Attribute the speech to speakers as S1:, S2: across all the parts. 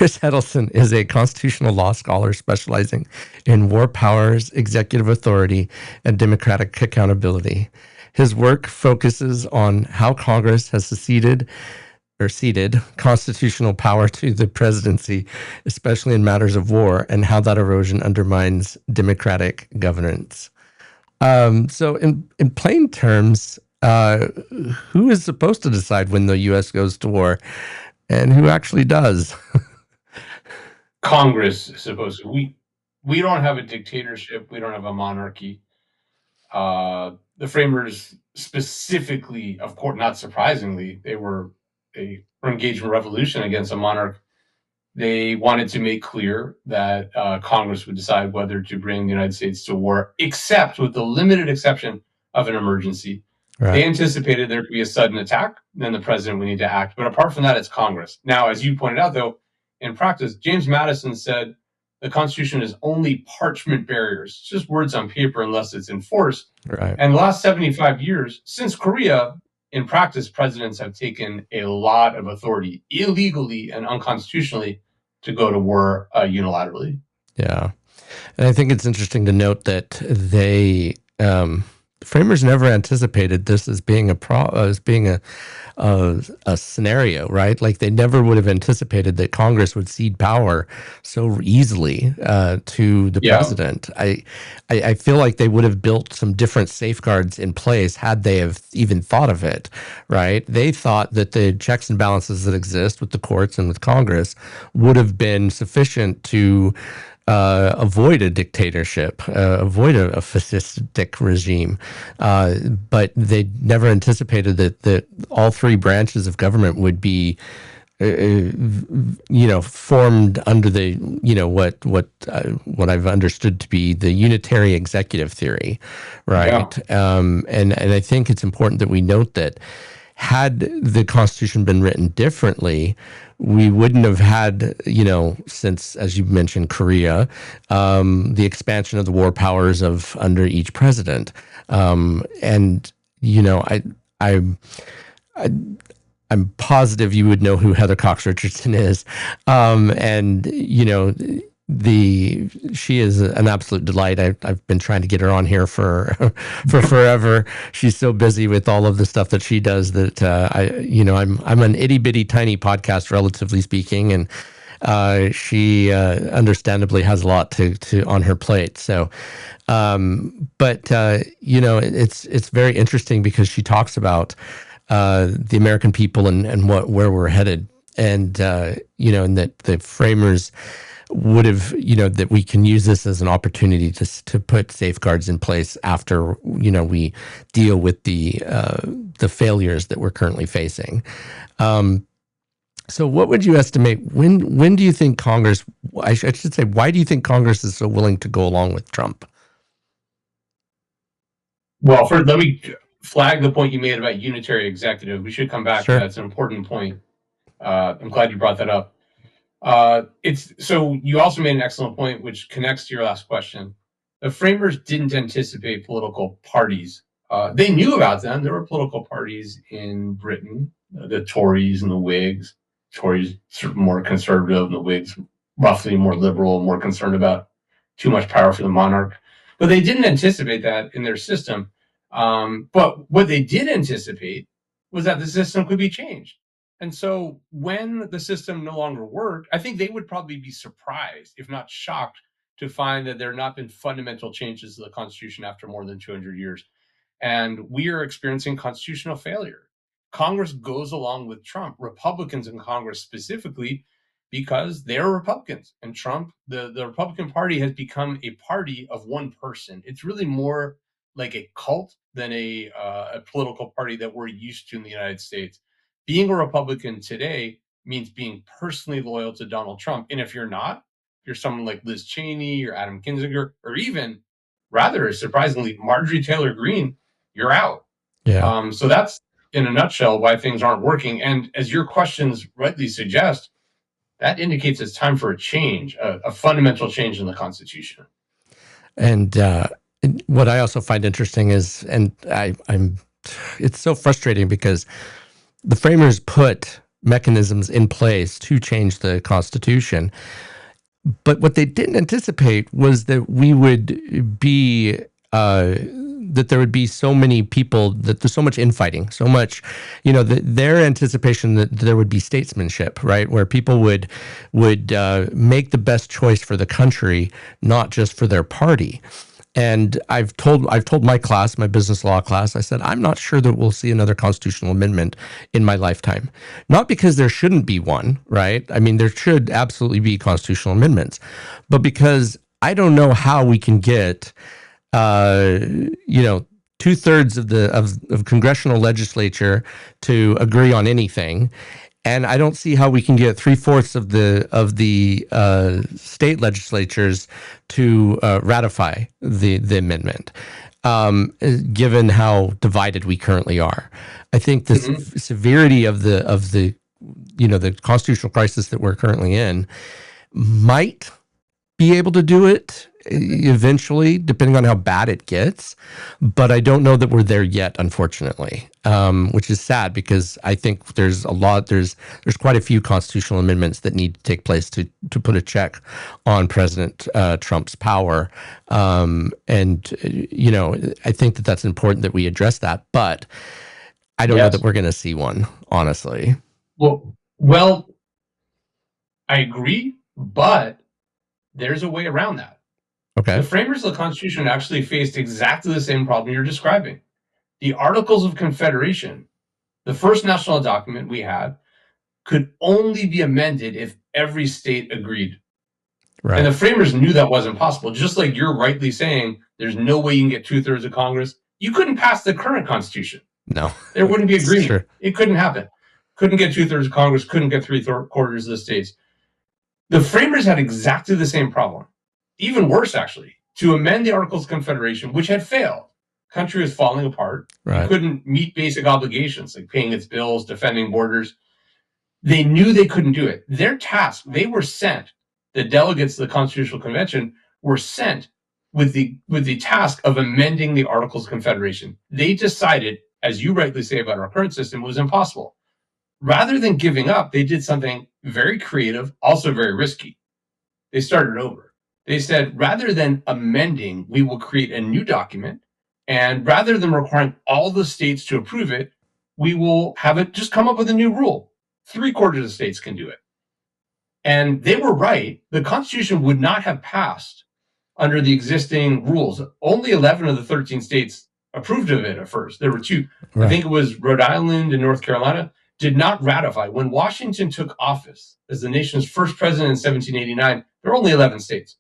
S1: Chris Edelson is a constitutional law scholar specializing in war powers, executive authority, and democratic accountability. His work focuses on how Congress has ceded constitutional power to the presidency, especially in matters of war, and how that erosion undermines democratic governance. So, in plain terms, who is supposed to decide when the U.S. goes to war, and who actually does?
S2: Congress is supposed to. We don't have a dictatorship. We don't have a monarchy. The framers specifically, of course, not surprisingly, they were engaged in a revolution against a monarch. They wanted to make clear that Congress would decide whether to bring the United States to war, except with the limited exception of an emergency. Right. They anticipated there could be a sudden attack, then the president would need to act. But apart from that, it's Congress. Now, as you pointed out, though, in practice, James Madison said the Constitution is only parchment barriers. It's just words on paper unless it's enforced. Right. And the last 75 years, since Korea, in practice, presidents have taken a lot of authority illegally and unconstitutionally to go to war unilaterally.
S1: Yeah. And I think it's interesting to note that they framers never anticipated this as being a scenario, right? Like they never would have anticipated that Congress would cede power so easily to the president. I feel like they would have built some different safeguards in place had they have even thought of it, right? They thought that the checks and balances that exist with the courts and with Congress would have been sufficient to avoid a dictatorship, avoid a fascistic regime. But they never anticipated that all three branches of government would be, formed under the, what I've understood to be the unitary executive theory, right? Yeah. And I think it's important that we note that had the Constitution been written differently, we wouldn't have had, since, as you mentioned, Korea, the expansion of the war powers of under each president. I'm positive you would know who Heather Cox Richardson is. She is an absolute delight. I've been trying to get her on here for forever. She's so busy with all of the stuff that she does that I'm an itty bitty tiny podcast, relatively speaking, and she understandably has a lot to on her plate. So, it's very interesting because she talks about the American people and where we're headed, and and that the framers would have, that we can use this as an opportunity to put safeguards in place after, we deal with the failures that we're currently facing. So what would you estimate, when do you think Congress, I should say, why do you think Congress is so willing to go along with Trump?
S2: Well, let me flag the point you made about unitary executive. We should come back to that. It's an important point. I'm glad you brought that up. So you also made an excellent point, which connects to your last question. The framers didn't anticipate political parties. They knew about them. There were political parties in Britain, the Tories and the Whigs. Tories more conservative, and the Whigs roughly more liberal, more concerned about too much power for the monarch. But they didn't anticipate that in their system. But what they did anticipate was that the system could be changed. And so when the system no longer worked, I think they would probably be surprised, if not shocked, to find that there have not been fundamental changes to the Constitution after more than 200 years. And we are experiencing constitutional failure. Congress goes along with Trump, Republicans in Congress specifically, because they're Republicans. And Trump, the Republican Party has become a party of one person. It's really more like a cult than a political party that we're used to in the United States. Being a Republican today means being personally loyal to Donald Trump. And if you're not, if you're someone like Liz Cheney or Adam Kinzinger, or even, rather surprisingly, Marjorie Taylor Greene, you're out. Yeah. So that's, in a nutshell, why things aren't working. And as your questions rightly suggest, that indicates it's time for a change, a fundamental change in the Constitution.
S1: And what I also find interesting is, and it's so frustrating because the framers put mechanisms in place to change the Constitution. But what they didn't anticipate was that we would be that there would be so many people, that there's so much infighting, so much, their anticipation that there would be statesmanship, right, where people would make the best choice for the country, not just for their party. And I've told my class, my business law class, I said, I'm not sure that we'll see another constitutional amendment in my lifetime. Not because there shouldn't be one, right? I mean, there should absolutely be constitutional amendments, but because I don't know how we can get, 2/3 of congressional legislature to agree on anything. And I don't see how we can get 3/4 of the state legislatures to ratify the amendment, given how divided we currently are. I think the severity of the constitutional crisis that we're currently in might be able to do it eventually, depending on how bad it gets. But I don't know that we're there yet, unfortunately, which is sad, because I think there's quite a few constitutional amendments that need to take place to put a check on President Trump's power. I think that that's important that we address that, but I don't know that we're going to see one, honestly.
S2: Well, I agree, but there's a way around that.
S1: Okay.
S2: The framers of the Constitution actually faced exactly the same problem you're describing. The Articles of Confederation, the first national document we had, could only be amended if every state agreed. Right. And the framers knew that wasn't possible. Just like you're rightly saying, there's no way you can get 2/3 of Congress. You couldn't pass the current Constitution.
S1: No.
S2: There wouldn't be agreement. Sure. It couldn't happen. Couldn't get 2/3 of Congress, couldn't get 3/4 of the states. The framers had exactly the same problem. Even worse, actually, to amend the Articles of Confederation, which had failed. Country was falling apart. Right. It couldn't meet basic obligations like paying its bills, defending borders. They knew they couldn't do it. Their task, they were sent, the delegates of the Constitutional Convention were sent with the task of amending the Articles of Confederation. They decided, as you rightly say about our current system, it was impossible. Rather than giving up, they did something very creative, also very risky. They started over. They said, rather than amending, we will create a new document. And rather than requiring all the states to approve it, we will have it just come up with a new rule. 3/4 of the states can do it. And they were right. The Constitution would not have passed under the existing rules. Only 11 of the 13 states approved of it at first. There were 2. Right. I think it was Rhode Island and North Carolina did not ratify. When Washington took office as the nation's first president in 1789, there were only 11 states.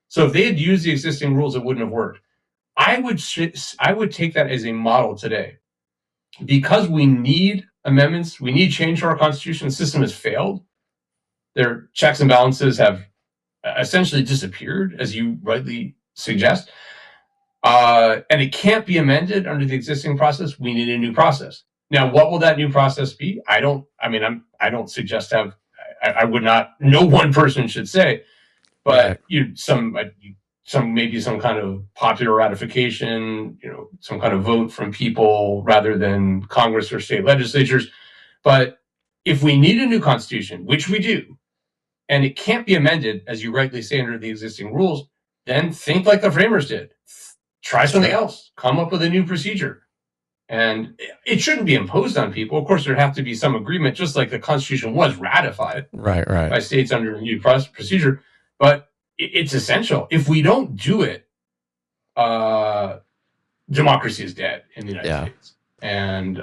S2: So if they had used the existing rules, it wouldn't have worked. I would take that as a model today. Because we need amendments, we need change to our Constitution. The system has failed. Their checks and balances have essentially disappeared, as you rightly suggest. And it can't be amended under the existing process. We need a new process. Now, what will that new process be? I don't suggest to have, I would not, no one person should say, but some maybe some kind of popular ratification, some kind of vote from people rather than Congress or state legislatures. But if we need a new Constitution, which we do, and it can't be amended, as you rightly say, under the existing rules, then think like the framers did. Try something else. Come up with a new procedure. And it shouldn't be imposed on people. Of course, there'd have to be some agreement, just like the Constitution was ratified by states under a new procedure. But it's essential. If we don't do it, democracy is dead in the United States. And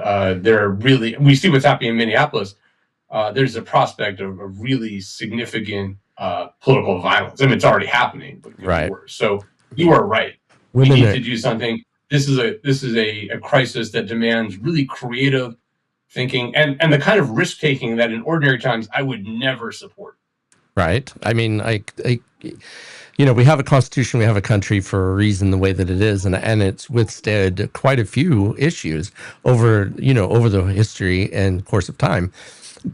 S2: we see what's happening in Minneapolis. There's a prospect of really significant political violence. I mean, it's already happening, but worse. So you are right. We need to do something. This is a crisis that demands really creative thinking and the kind of risk taking that in ordinary times I would never support.
S1: Right. I mean, we have a constitution, we have a country for a reason, the way that it is, and it's withstood quite a few issues over the history and course of time.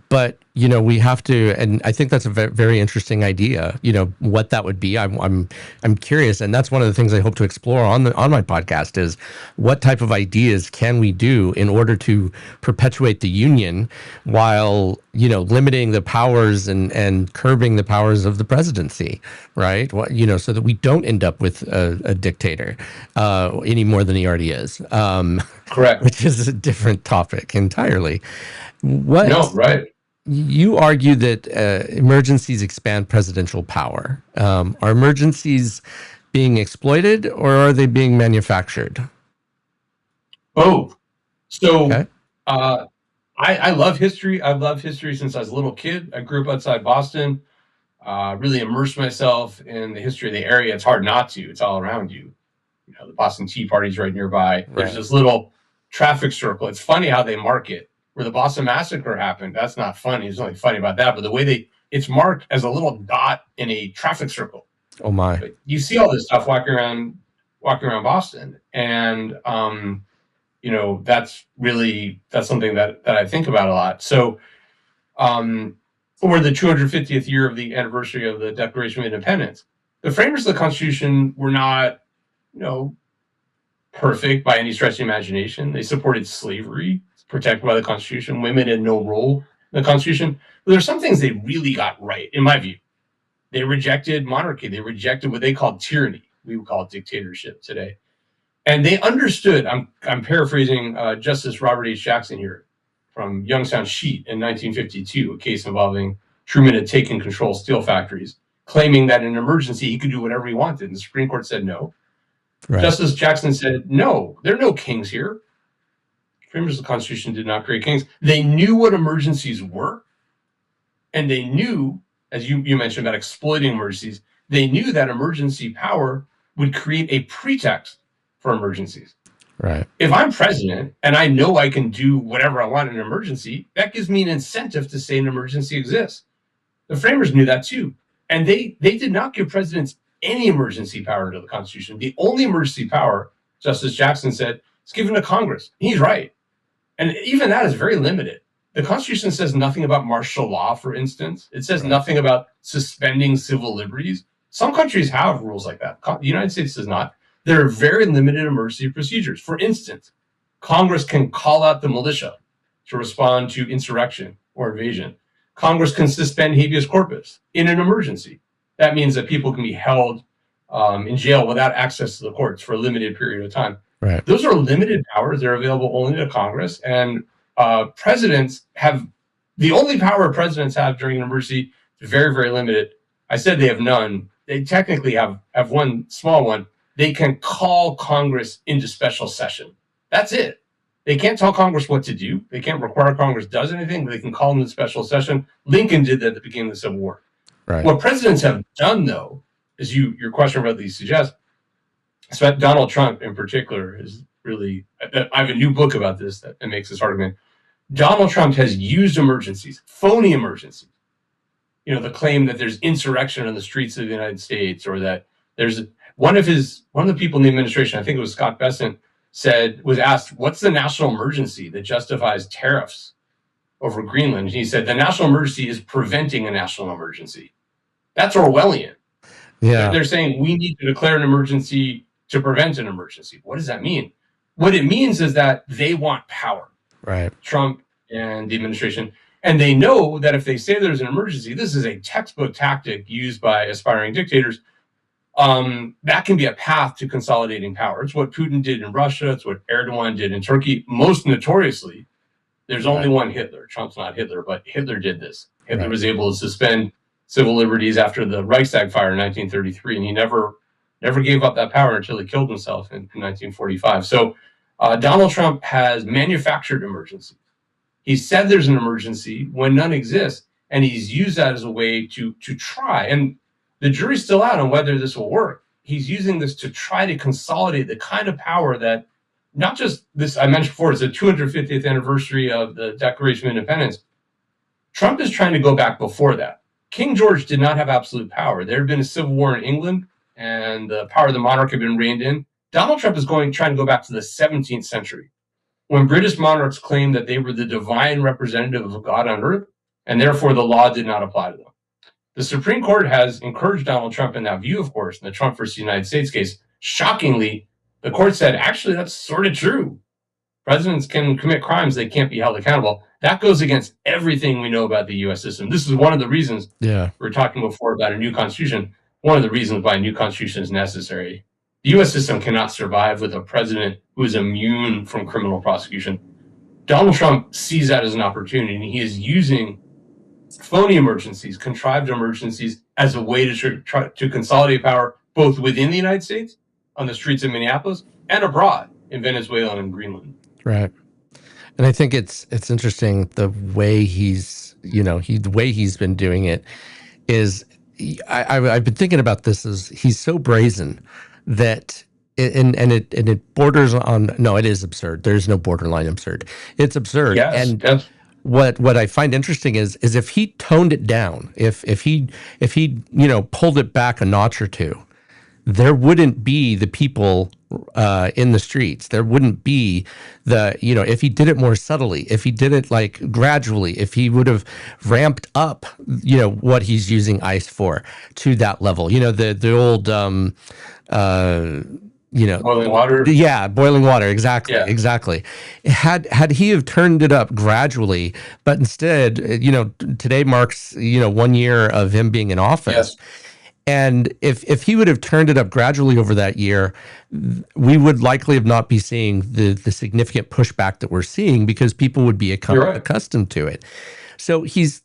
S1: But we have to, and I think that's a very interesting idea. What that would be. I'm curious, and that's one of the things I hope to explore on my podcast is what type of ideas can we do in order to perpetuate the union while limiting the powers and curbing the powers of the presidency, right? So that we don't end up with a dictator any more than he already is.
S2: Correct.
S1: Which is a different topic entirely.
S2: No, right.
S1: You argue that emergencies expand presidential power. Are emergencies being exploited or are they being manufactured?
S2: Both. So
S1: okay.
S2: I love history. I've loved history since I was a little kid. I grew up outside Boston, really immersed myself in the history of the area. It's hard not to. It's all around you. The Boston Tea Party's right nearby. Right. There's this little traffic circle. It's funny how they mark it. Where the Boston Massacre happened, that's not funny. There's nothing funny about that. But the way it's marked as a little dot in a traffic circle.
S1: Oh my!
S2: But you see all this stuff walking around Boston, and that's something that I think about a lot. So, for the 250th year of the anniversary of the Declaration of Independence, the framers of the Constitution were not, perfect by any stretch of the imagination. They supported slavery, protected by the Constitution. Women had no role in the Constitution. But there's some things they really got right, in my view. They rejected monarchy. They rejected what they called tyranny. We would call it dictatorship today. And they understood, I'm paraphrasing Justice Robert H. Jackson here from Youngstown Sheet in 1952, a case involving Truman had taken control of steel factories, claiming that in an emergency he could do whatever he wanted. And the Supreme Court said no. Right. Justice Jackson said, no, there are no kings here. Framers of the Constitution did not create kings. They knew what emergencies were, and they knew, as you mentioned about exploiting emergencies, they knew that emergency power would create a pretext for emergencies.
S1: Right.
S2: If I'm president and I know I can do whatever I want in an emergency, that gives me an incentive to say an emergency exists. The framers knew that too, and they did not give presidents any emergency power under the Constitution. The only emergency power, Justice Jackson said, is given to Congress. He's right. And even that is very limited. The Constitution says nothing about martial law, for instance. It says nothing about suspending civil liberties. Some countries have rules like that. The United States does not. There are very limited emergency procedures. For instance, Congress can call out the militia to respond to insurrection or invasion. Congress can suspend habeas corpus in an emergency. That means that people can be held in jail without access to the courts for a limited period of time.
S1: Right.
S2: Those are limited powers. They're available only to Congress. And presidents have the only power presidents have during an emergency is very, very limited. I said they have none. They technically have one small one. They can call Congress into special session. That's it. They can't tell Congress what to do. They can't require Congress does anything, but they can call them into special session. Lincoln did that at the beginning of the Civil War.
S1: Right.
S2: What presidents have done, though, as your question about these suggests, so Donald Trump in particular is really, I have a new book about this that makes this argument. Donald Trump has used emergencies, phony emergencies. The claim that there's insurrection on the streets of the United States, or that there's one of the people in the administration, I think it was Scott Bessent, was asked, what's the national emergency that justifies tariffs over Greenland? And he said, the national emergency is preventing a national emergency. That's Orwellian.
S1: Yeah.
S2: They're saying we need to declare an emergency to prevent an emergency. What does that mean? What it means is that they want power.
S1: Right.
S2: Trump and the administration. And they know that if they say there's an emergency, this is a textbook tactic used by aspiring dictators. That can be a path to consolidating power. It's what Putin did in Russia. It's what Erdogan did in Turkey. Most notoriously, there's only one Hitler. Trump's not Hitler, but Hitler did this. Hitler was able to suspend civil liberties after the Reichstag fire in 1933, and he never gave up that power until he killed himself in 1945. So Donald Trump has manufactured emergencies. He said there's an emergency when none exists, and he's used that as a way to try. And the jury's still out on whether this will work. He's using this to try to consolidate the kind of power that, not just this, I mentioned before, it's the 250th anniversary of the Declaration of Independence. Trump is trying to go back before that. King George did not have absolute power. There had been a civil war in England, and the power of the monarch had been reined in. Donald Trump is trying to go back to the 17th century, when British monarchs claimed that they were the divine representative of God on earth. and therefore the law did not apply to them. The Supreme Court has encouraged Donald Trump in that view, of course, in the Trump versus United States case. Shockingly, the court said, actually, that's sort of true. Presidents can commit crimes, they can't be held accountable. That goes against everything we know about the U.S. system. This is one of the reasons we were talking before about a new constitution. One of the reasons why a new constitution is necessary. The U.S. system cannot survive with a president who is immune from criminal prosecution. Donald Trump sees that as an opportunity, and he is using phony emergencies, contrived emergencies, as a way to try to consolidate power both within the United States, on the streets of Minneapolis, and abroad in Venezuela and Greenland.
S1: Right. And I think it's interesting the way he's been doing it is I've been thinking about this as he's so brazen that it borders on, no, it is absurd. There's no borderline absurd. It's absurd.
S2: Yes,
S1: and what I find interesting is if he toned it down, if he pulled it back a notch or two, there wouldn't be the people in the streets. There wouldn't be if he did it more subtly, if he did it like gradually, if he would have ramped up, what he's using ICE for to that level, the old,
S2: boiling water.
S1: Yeah, boiling water. Exactly. Yeah. Exactly. Had he have turned it up gradually, but instead, today marks, 1 year of him being in office.
S2: Yes.
S1: And if he would have turned it up gradually over that year, we would likely have not be seeing the significant pushback that we're seeing because people would be accustomed to it. So he's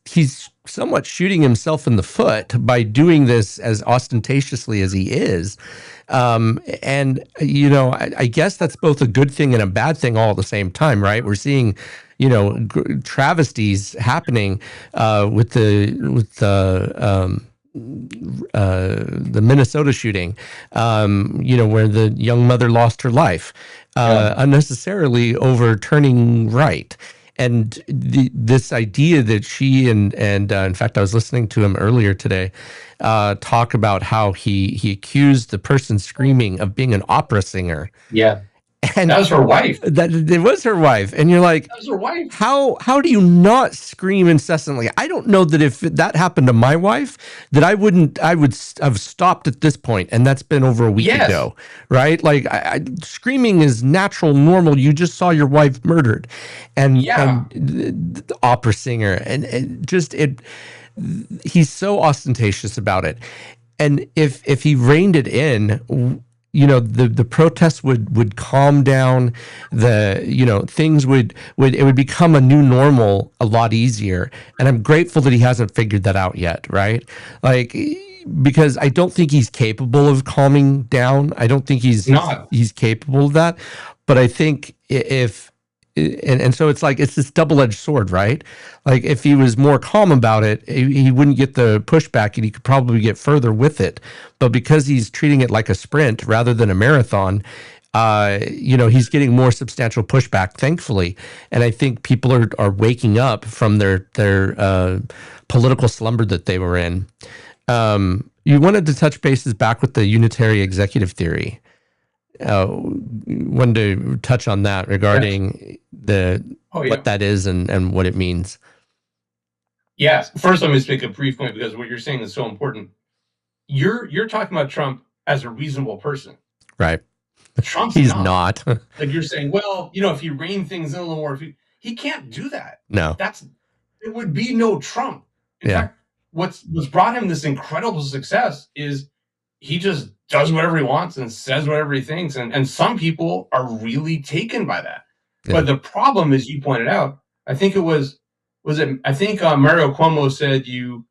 S1: somewhat shooting himself in the foot by doing this as ostentatiously as he is. And, I guess that's both a good thing and a bad thing all at the same time, right? We're seeing, travesties happening with the Minnesota shooting, where the young mother lost her life unnecessarily over turning right. And this idea that she and in fact, I was listening to him earlier today talk about how he accused the person screaming of being an opera singer.
S2: Yeah. And that was her wife.
S1: It was her wife. And you're like,
S2: that was her wife.
S1: How do you not scream incessantly? I don't know that if that happened to my wife, that I would have stopped at this point, and that's been over a week ago, right? Like screaming is natural, normal. You just saw your wife murdered, and the opera singer, and he's so ostentatious about it. And if he reined it in, the protests would calm down, things would become a new normal a lot easier. And I'm grateful that he hasn't figured that out yet, right? Like, because I don't think he's capable of calming down. I don't think he's capable of that. But I think and so it's like, it's this double-edged sword, right? Like if he was more calm about it, he wouldn't get the pushback and he could probably get further with it. But because he's treating it like a sprint rather than a marathon, he's getting more substantial pushback, thankfully. And I think people are waking up from their political slumber that they were in. You wanted to touch bases back with the unitary executive theory. Wanted to touch on that regarding what that is and what it means.
S2: Yes. First, let me just make a brief point because what you're saying is so important. You're talking about Trump as a reasonable person,
S1: right?
S2: He's
S1: not.
S2: Like you're saying, well, if you rein things in a little more, he can't do that.
S1: No,
S2: it would be no Trump. In fact, what's brought him this incredible success is he just does whatever he wants and says whatever he thinks. And some people are really taken by that. Yeah. But the problem, as you pointed out, I think Mario Cuomo said you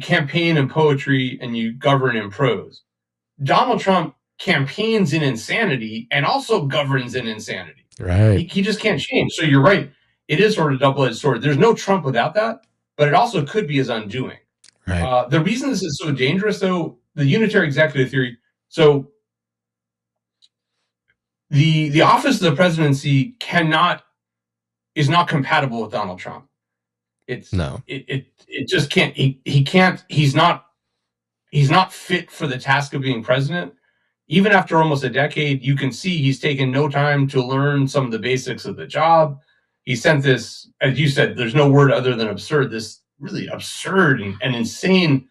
S2: campaign in poetry and you govern in prose. Donald Trump campaigns in insanity and also governs in insanity.
S1: Right.
S2: He just can't change. So you're right. It is sort of a double-edged sword. There's no Trump without that, but it also could be his undoing.
S1: Right.
S2: The reason this is so dangerous, though, the unitary executive theory. So the office of the presidency is not compatible with Donald Trump. It just can't. He can't. He's not fit for the task of being president. Even after almost a decade, you can see he's taken no time to learn some of the basics of the job. He sent this, as you said, there's no word other than absurd, this really absurd and insane.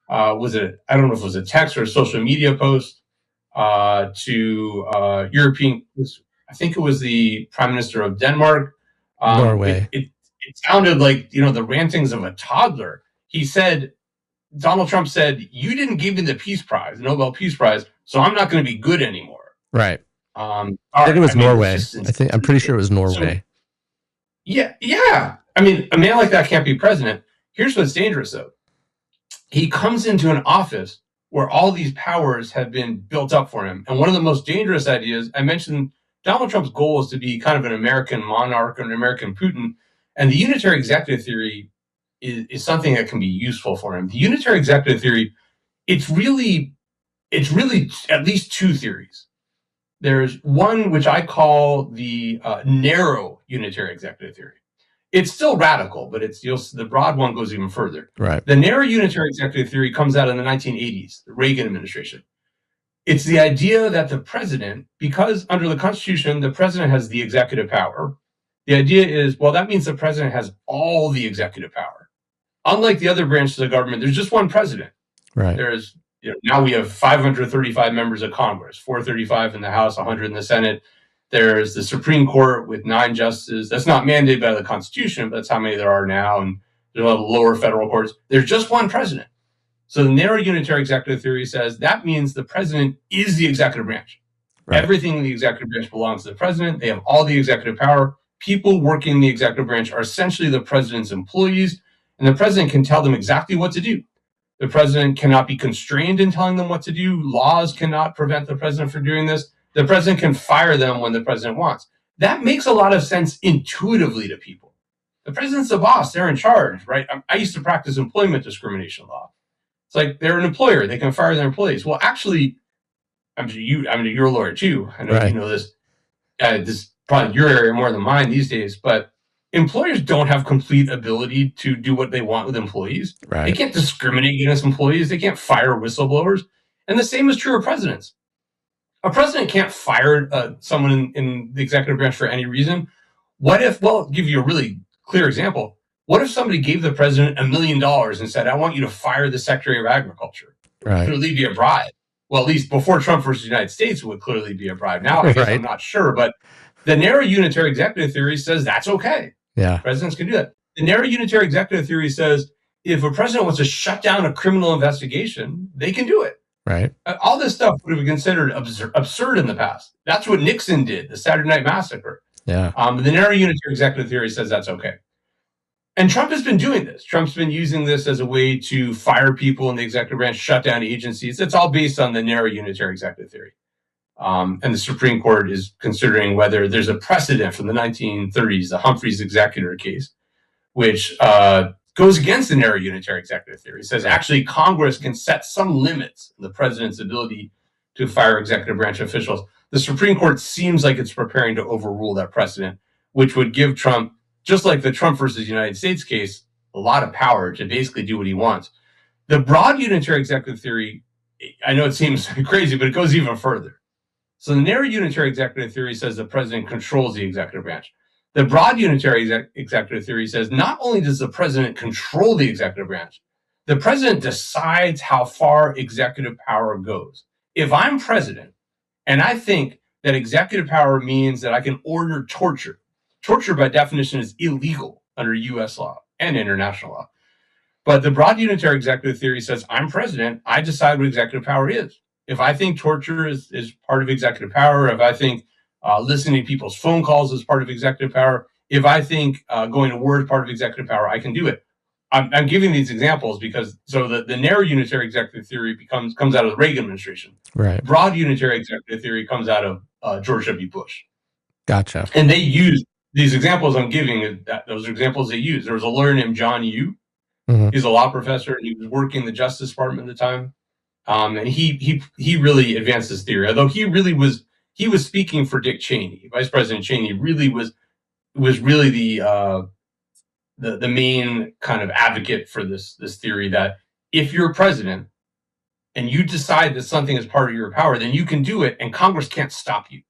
S2: I don't know if it was a text or a social media post to European. I think it was the Prime Minister of Denmark.
S1: Norway.
S2: It sounded like the rantings of a toddler. Donald Trump said, "You didn't give me the Peace Prize, the Nobel Peace Prize, so I'm not going to be good anymore."
S1: Right. I think it was Norway. I'm pretty sure it was Norway.
S2: So, yeah. I mean, a man like that can't be president. Here's what's dangerous, though. He comes into an office where all these powers have been built up for him. And one of the most dangerous ideas, I mentioned Donald Trump's goal is to be kind of an American monarch or an American Putin. And the unitary executive theory is something that can be useful for him. The unitary executive theory, it's really at least two theories. There's one which I call the narrow unitary executive theory. It's still radical, but the broad one goes even further.
S1: Right.
S2: The narrow unitary executive theory comes out in the 1980s, the Reagan administration. It's the idea that the president, because under the Constitution, the president has the executive power. The idea is, well, that means the president has all the executive power. Unlike the other branches of government, there's just one president.
S1: Right.
S2: There's now we have 535 members of Congress, 435 in the House, 100 in the Senate. There's the Supreme Court with 9 justices. That's not mandated by the Constitution, but that's how many there are now. And there's a lot of lower federal courts. There's just one president. So the narrow unitary executive theory says that means the president is the executive branch. Right. Everything in the executive branch belongs to the president. They have all the executive power. People working in the executive branch are essentially the president's employees, and the president can tell them exactly what to do. The president cannot be constrained in telling them what to do. Laws cannot prevent the president from doing this. The president can fire them when the president wants. That makes a lot of sense intuitively to people. The president's the boss. They're in charge, right? I used to practice employment discrimination law. It's like they're an employer. They can fire their employees. Well, actually, you're a lawyer too. I know you know this. This is probably your area more than mine these days, but employers don't have complete ability to do what they want with employees.
S1: Right.
S2: They can't discriminate against employees. They can't fire whistleblowers. And the same is true of presidents. A president can't fire someone in the executive branch for any reason. I'll give you a really clear example. What if somebody gave the president $1 million and said, "I want you to fire the Secretary of Agriculture"?
S1: Right.
S2: It would clearly be a bribe. Well, at least before Trump versus the United States, it would clearly be a bribe. Now, I guess I'm not sure, but the narrow unitary executive theory says that's okay.
S1: Yeah.
S2: Presidents can do that. The narrow unitary executive theory says if a president wants to shut down a criminal investigation, they can do it.
S1: Right.
S2: All this stuff would have been considered absurd in the past. That's what Nixon did, the Saturday Night Massacre.
S1: Yeah.
S2: The narrow unitary executive theory says that's okay. And Trump has been doing this. Trump's been using this as a way to fire people in the executive branch, shut down agencies. It's all based on the narrow unitary executive theory. And the Supreme Court is considering whether there's a precedent from the 1930s, the Humphreys executor case, which goes against the narrow unitary executive theory. It says actually Congress can set some limits on the president's ability to fire executive branch officials. The Supreme Court seems like it's preparing to overrule that precedent, which would give Trump, just like the Trump versus United States case, a lot of power to basically do what he wants. The broad unitary executive theory, I know it seems crazy, but it goes even further. So the narrow unitary executive theory says the president controls the executive branch. The broad unitary executive theory says not only does the president control the executive branch, the president decides how far executive power goes. If I'm president and I think that executive power means that I can order torture, torture by definition is illegal under US law and international law. But the broad unitary executive theory says I'm president, I decide what executive power is. If I think torture is part of executive power, if I think listening to people's phone calls is part of executive power, if I think going to war is part of executive power, I can do it. I'm giving these examples because the narrow unitary executive theory comes out of the Reagan administration.
S1: Right.
S2: Broad unitary executive theory comes out of George W. Bush.
S1: Gotcha.
S2: And they use these examples I'm giving. Those are examples they use. There was a lawyer named John Yoo. Mm-hmm. He's a law professor, and he was working in the Justice Department at the time. And he really advanced this theory, although he was speaking for Dick Cheney. Vice President Cheney really was really the main kind of advocate for this theory that if you're president and you decide that something is part of your power, then you can do it, and Congress can't stop you.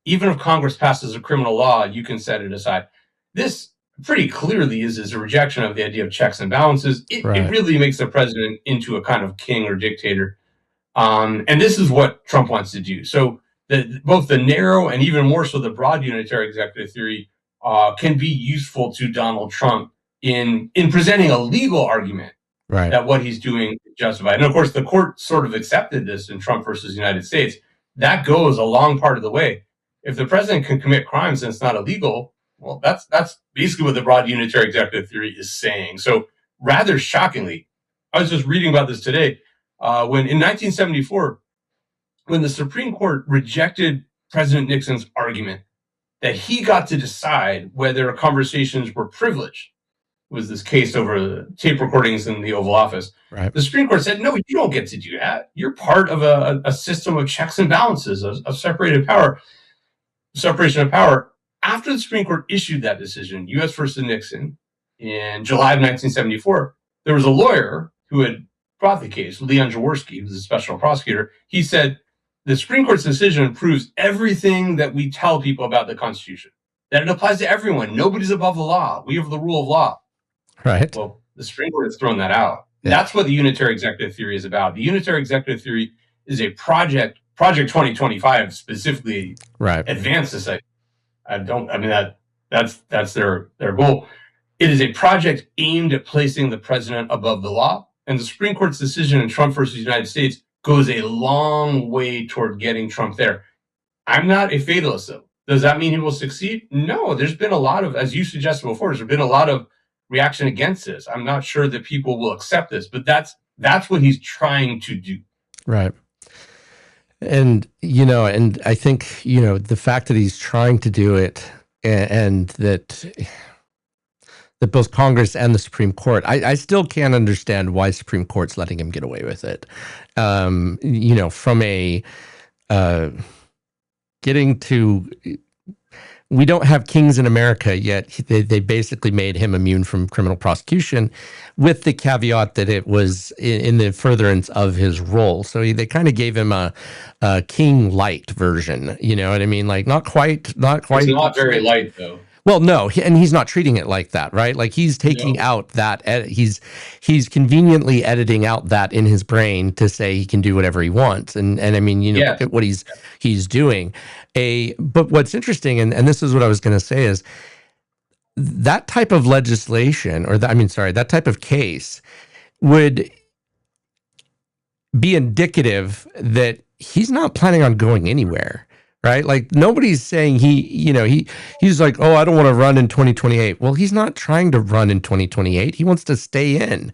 S2: Even if Congress passes a criminal law, you can set it aside. This pretty clearly is a rejection of the idea of checks and balances. It really makes the president into a kind of king or dictator. And this is what Trump wants to do. So both the narrow and even more so the broad unitary executive theory can be useful to Donald Trump in presenting a legal argument that what he's doing is justified. And of course, the court sort of accepted this in Trump versus United States. That goes a long part of the way. If the president can commit crimes and it's not illegal, well, that's basically what the broad unitary executive theory is saying. So rather shockingly, I was just reading about this today. When in 1974, when the Supreme Court rejected President Nixon's argument that he got to decide whether conversations were privileged, was this case over tape recordings in the Oval Office. The Supreme Court said, no, you don't get to do that. You're part of a system of checks and balances, of separation of power. After the Supreme Court issued that decision, U.S. versus Nixon, in July of 1974, there was a lawyer who had brought the case, Leon Jaworski, who was a special prosecutor. He said, the Supreme Court's decision proves everything that we tell people about the Constitution, that it applies to everyone. Nobody's above the law. We have the rule of law. Well, the Supreme Court has thrown that out. That's what the unitary executive theory is about. The unitary executive theory is a Project 2025 specifically advanced this. That's their goal. It is a project aimed at placing the president above the law. And the Supreme Court's decision in Trump versus United States goes a long way toward getting Trump there. I'm not a fatalist, though. Does that mean he will succeed? No, there's been a lot of, as you suggested before, there's been a lot of reaction against this. I'm not sure that people will accept this, but that's what he's trying to do.
S1: And, and I think, the fact that he's trying to do it and that both Congress and the Supreme Court, I still can't understand why Supreme Court's letting him get away with it. From a getting to, we don't have kings in America yet. They basically made him immune from criminal prosecution with the caveat that it was in the furtherance of his role. So they kind of gave him a king light version, you know what I mean? Like not quite.
S2: It's not very light though.
S1: Well, no, and he's not treating it like that, right? Like he's taking out that, he's conveniently editing out that in his brain to say he can do whatever he wants. And I mean, look at what he's doing. But what's interesting, and this is what I was going to say, is that type of legislation, that type of case would be indicative that he's not planning on going anywhere. Right? Like nobody's saying he's like, oh, I don't want to run in 2028. Well, he's not trying to run in 2028. He wants to stay in,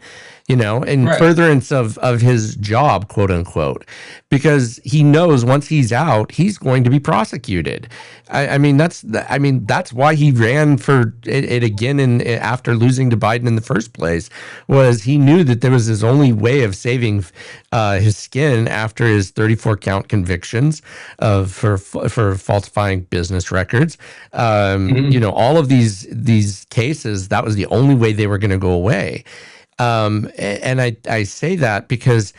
S1: furtherance of his job, quote unquote, because he knows once he's out, he's going to be prosecuted. That's why he ran for it again after losing to Biden in the first place, was he knew that there was his only way of saving his skin after his 34 count convictions for falsifying business records. All of these cases, that was the only way they were going to go away. And I say that because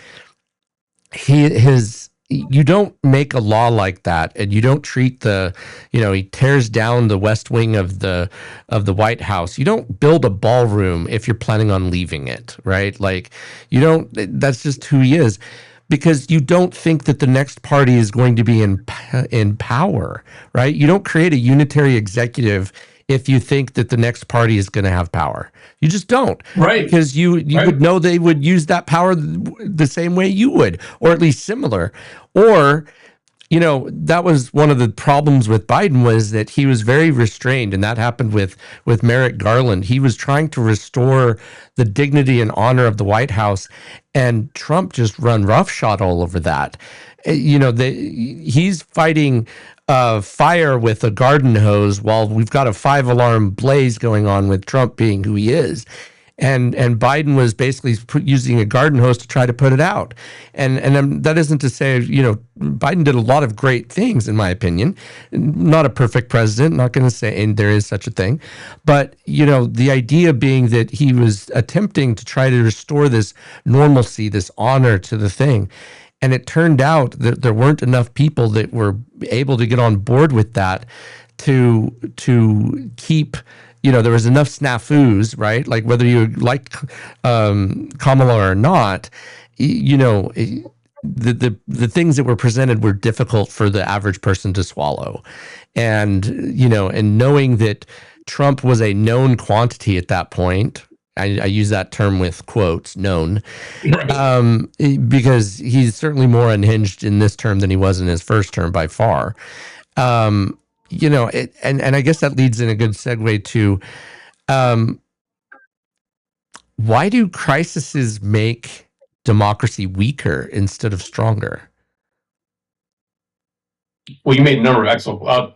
S1: you don't make a law like that, and you don't treat he tears down the West Wing of the White House. You don't build a ballroom if you're planning on leaving it, right? Like that's just who he is. Because you don't think that the next party is going to be in power, right? You don't create a unitary executive if you think that the next party is going to have power. You just don't.
S2: Right.
S1: Because you would know they would use that power the same way you would, or at least similar. Or, that was one of the problems with Biden, was that he was very restrained, and that happened with Merrick Garland. He was trying to restore the dignity and honor of the White House, and Trump just run roughshod all over that. He's fighting fire with a garden hose while we've got a 5-alarm blaze going on with Trump being who he is. And Biden was basically using a garden hose to try to put it out. And that isn't to say, Biden did a lot of great things, in my opinion. Not a perfect president, not going to say, and there is such a thing. But, the idea being that he was attempting to try to restore this normalcy, this honor to the thing. And it turned out that there weren't enough people that were able to get on board with that to keep, there was enough snafus, right? Like whether you like Kamala or not, the things that were presented were difficult for the average person to swallow, and and knowing that Trump was a known quantity at that point. I use that term with quotes, known, right. Because he's certainly more unhinged in this term than he was in his first term by far. And I guess that leads in a good segue to why do crises make democracy weaker instead of stronger?
S2: Well, you made a number of excellent.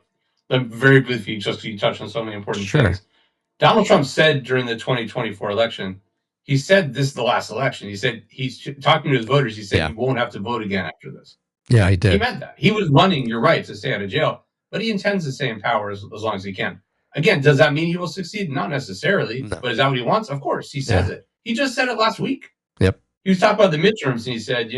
S2: Very briefly, just you touched on so many important things. Donald Trump said during the 2024 election, he said this is the last election. He said he's talking to his voters. He said you won't have to vote again after this.
S1: Yeah, he did.
S2: He meant that. He was running, you're right, to stay out of jail, but he intends to stay in power as long as he can. Again, does that mean he will succeed? Not necessarily, but is that what he wants? Of course, he says it. He just said it last week.
S1: Yep.
S2: He was talking about the midterms, and he said,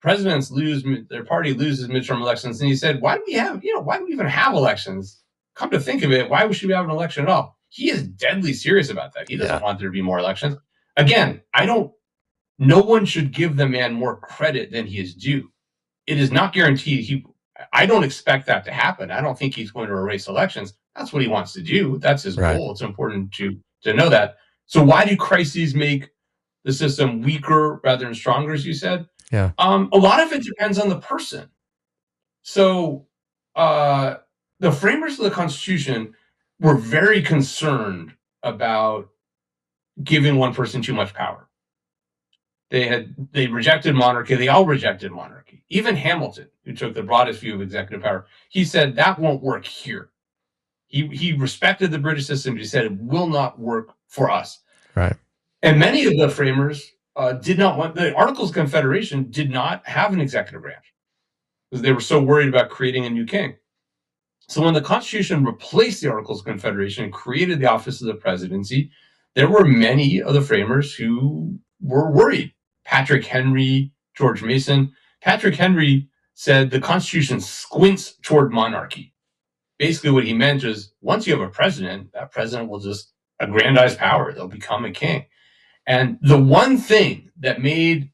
S2: presidents lose, their party loses midterm elections, and he said, why do we even have elections? Come to think of it, why should we have an election at all? He is deadly serious about that. He doesn't want there to be more elections. Again, no one should give the man more credit than he is due. It is not guaranteed. I don't expect that to happen. I don't think he's going to erase elections. That's what he wants to do. That's his goal. It's important to know that. So why do crises make the system weaker rather than stronger, as you said?
S1: Yeah.
S2: A lot of it depends on the person. So the framers of the Constitution were very concerned about giving one person too much power. They rejected monarchy. They all rejected monarchy. Even Hamilton, who took the broadest view of executive power, he said that won't work here. He respected the British system, but he said it will not work for us.
S1: Right.
S2: And many of the framers did not want the Articles of Confederation did not have an executive branch because they were so worried about creating a new king. So when the Constitution replaced the Articles of Confederation and created the office of the presidency, there were many of the framers who were worried. Patrick Henry, George Mason. Patrick Henry said the Constitution squints toward monarchy. Basically what he meant is once you have a president, that president will just aggrandize power. They'll become a king. And the one thing that made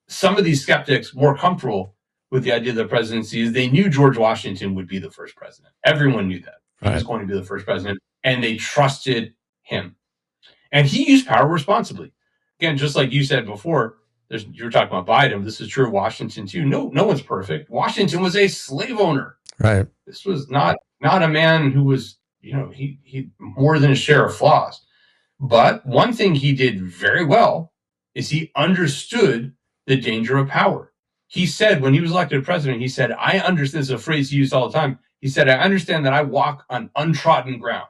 S2: some of these skeptics more comfortable with the idea of the presidency is they knew George Washington would be the first president. Everyone knew that. He was going to be the first president, and they trusted him. And he used power responsibly. Again, just like you said before, you were talking about Biden. This is true of Washington too. No one's perfect. Washington was a slave owner.
S1: Right.
S2: This was not a man who was, he more than a share of flaws. But one thing he did very well is he understood the danger of power. He said when he was elected president, he said, I understand, this is a phrase he used all the time. He said, I understand that I walk on untrodden ground.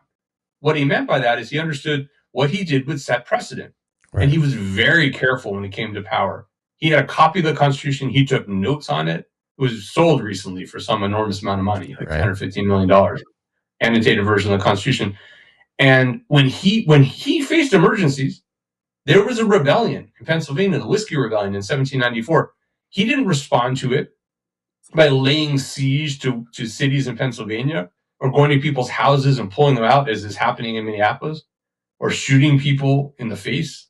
S2: What he meant by that is he understood what he did would set precedent. Right. And he was very careful when it came to power. He had a copy of the Constitution. He took notes on it. It was sold recently for some enormous amount of money, like $10 or $15 million, annotated version of the Constitution. And when he faced emergencies, there was a rebellion in Pennsylvania, the Whiskey Rebellion in 1794. He didn't respond to it by laying siege to cities in Pennsylvania or going to people's houses and pulling them out, as is happening in Minneapolis, or shooting people in the face.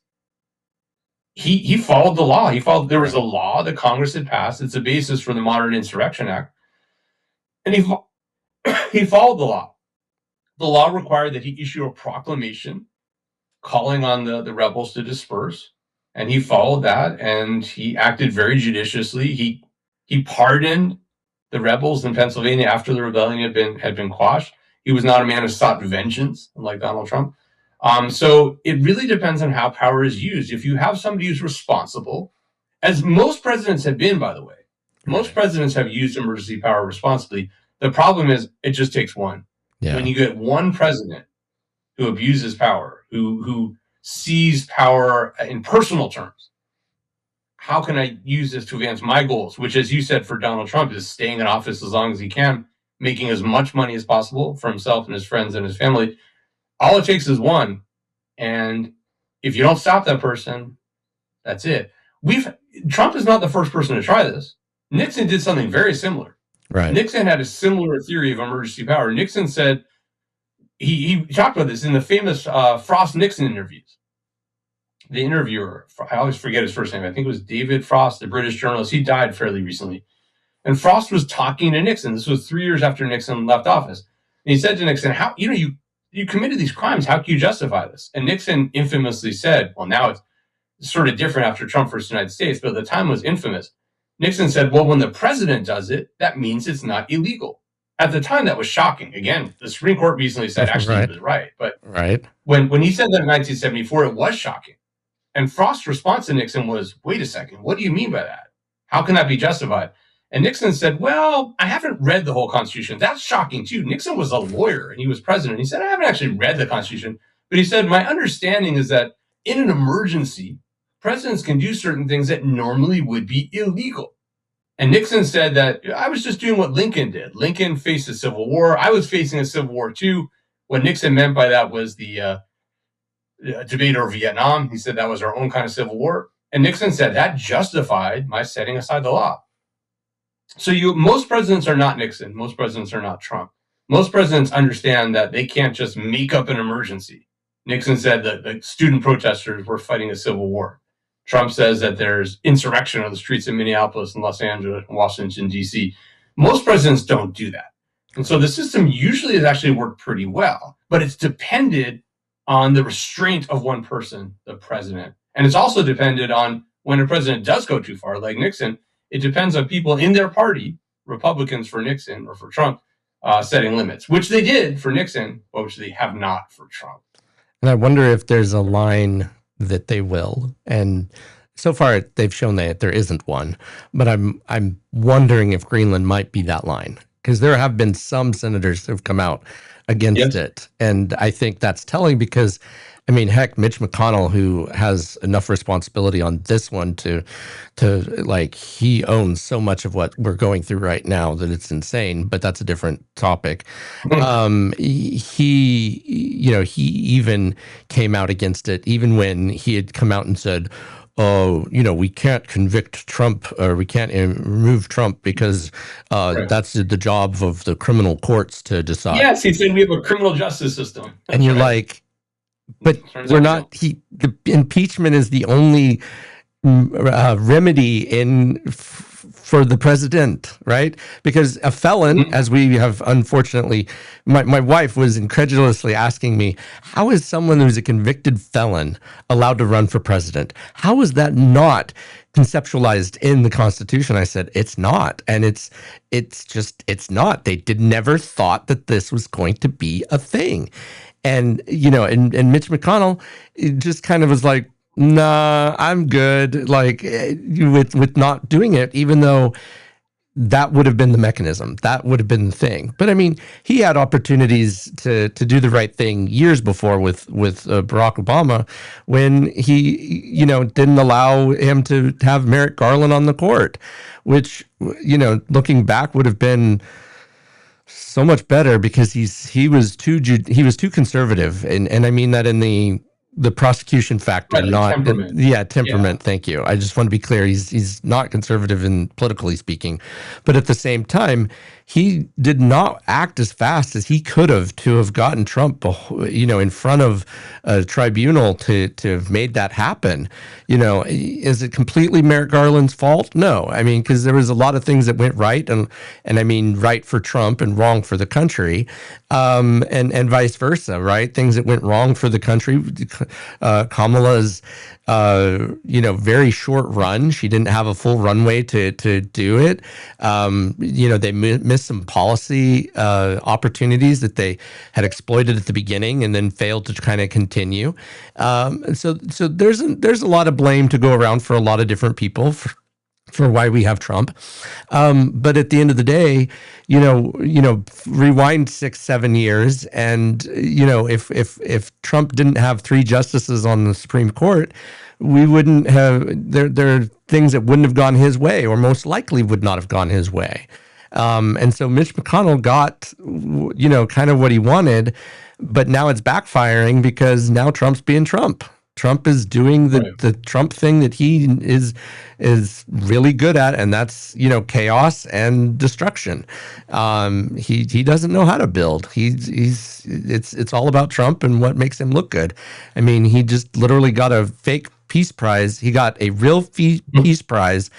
S2: He followed the law. There was a law that Congress had passed. It's a basis for the Modern Insurrection Act. And he followed the law. The law required that he issue a proclamation calling on the rebels to disperse. And he followed that, and he acted very judiciously. He pardoned the rebels in Pennsylvania after the rebellion had been quashed. He was not a man who sought vengeance, like Donald Trump. So it really depends on how power is used. If you have somebody who's responsible, as most presidents have been, by the way, most presidents have used emergency power responsibly. The problem is it just takes one. Yeah. When you get one president who abuses power, who sees power in personal terms, how can I use this to advance my goals? Which, as you said, for Donald Trump, is staying in office as long as he can, making as much money as possible for himself and his friends and his family. All it takes is one. And if you don't stop that person, that's it. Trump is not the first person to try this. Nixon did something very similar.
S1: Right.
S2: Nixon had a similar theory of emergency power. Nixon said, he talked about this in the famous Frost-Nixon interviews. The interviewer, I always forget his first name, I think it was David Frost, the British journalist. He died fairly recently. And Frost was talking to Nixon. This was 3 years after Nixon left office. And he said to Nixon, "How, you committed these crimes. How can you justify this?" And Nixon infamously said, well, now it's sort of different after Trump versus the United States, but at the time was infamous. Nixon said, well, when the president does it, that means it's not illegal. At the time, that was shocking. Again, the Supreme Court recently said actually he was right. But when he said that in 1974, it was shocking. And Frost's response to Nixon was, wait a second, what do you mean by that? How can that be justified? And Nixon said, well, I haven't read the whole Constitution. That's shocking, too. Nixon was a lawyer and he was president. He said, I haven't actually read the Constitution. But he said, my understanding is that in an emergency, presidents can do certain things that normally would be illegal. And Nixon said that I was just doing what Lincoln did. Lincoln faced a civil war. I was facing a civil war, too. What Nixon meant by that was the debate over Vietnam. He said that was our own kind of civil war. And Nixon said that justified my setting aside the law. So most presidents are not Nixon. Most presidents are not Trump. Most presidents understand that they can't just make up an emergency. Nixon said that the student protesters were fighting a civil war. Trump says that there's insurrection on the streets of Minneapolis and Los Angeles and Washington, D.C. Most presidents don't do that. And so the system usually has actually worked pretty well, but it's depended on the restraint of one person, the president. And it's also depended on when a president does go too far, like Nixon, it depends on people in their party, Republicans for Nixon or for Trump, setting limits, which they did for Nixon, but which they have not for Trump.
S1: And I wonder if there's a line that they will. And so far, they've shown that there isn't one. But I'm wondering if Greenland might be that line, because there have been some senators who have come out against it. And I think that's telling because, I mean, heck, Mitch McConnell, who has enough responsibility on this one to like, he owns so much of what we're going through right now that it's insane, but that's a different topic. He even came out against it, even when he had come out and said, oh, we can't convict Trump or we can't remove Trump because that's the job of the criminal courts to decide.
S2: Yes, he said we have a criminal justice system.
S1: That's and you're like, but we're not. The impeachment is the only remedy for the president, right? Because a felon, as we have unfortunately, my wife was incredulously asking me, how is someone who's a convicted felon allowed to run for president? How is that not conceptualized in the Constitution? I said, it's not. And it's not. They never thought that this was going to be a thing. And, and Mitch McConnell just kind of was like, nah, I'm good. Like with not doing it, even though that would have been the mechanism, that would have been the thing. But I mean, he had opportunities to do the right thing years before with Barack Obama, when he, didn't allow him to have Merrick Garland on the court, which, looking back would have been so much better because he was too conservative, and I mean that in the prosecution factor,
S2: right,
S1: not
S2: temperament.
S1: Temperament. Yeah. Thank you. I just want to be clear. He's not conservative in politically speaking, but at the same time, he did not act as fast as he could have to have gotten Trump, in front of a tribunal to have made that happen. Is it completely Merrick Garland's fault? No. I mean, because there was a lot of things that went right, and I mean right for Trump and wrong for the country, and vice versa, right? Things that went wrong for the country. Kamala's very short run. She didn't have a full runway to do it. They missed some policy opportunities that they had exploited at the beginning and then failed to kind of continue. So there's a lot of blame to go around for a lot of different people for why we have Trump. But at the end of the day, rewind 6-7 years, and if Trump didn't have 3 justices on the Supreme Court, we wouldn't have, there are things that wouldn't have gone his way, or most likely would not have gone his way. And so Mitch McConnell got, kind of what he wanted, but now it's backfiring because now Trump's being Trump. Trump is doing the Trump thing that he is really good at, and that's, you know, chaos and destruction. He doesn't know how to build. It's all about Trump and what makes him look good. I mean, he just literally got a fake peace prize. He got a real peace prize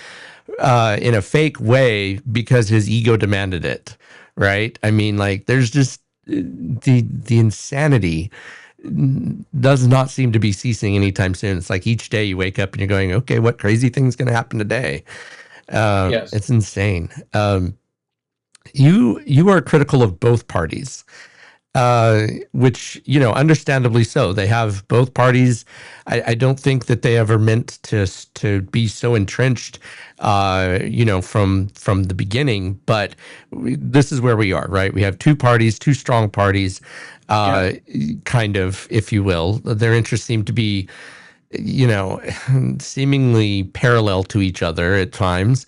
S1: in a fake way because his ego demanded it, right? I mean, like, there's just the insanity does not seem to be ceasing anytime soon. It's like each day you wake up and you're going, okay, what crazy thing's going to happen today?
S2: Yes.
S1: It's insane. You are critical of both parties, which, you know, understandably so. They have both parties. I don't think that they ever meant to be so entrenched, you know, from the beginning. But this is where we are, right? We have two parties, two strong parties, kind of, if you will. Their interests seem to be, you know, seemingly parallel to each other at times,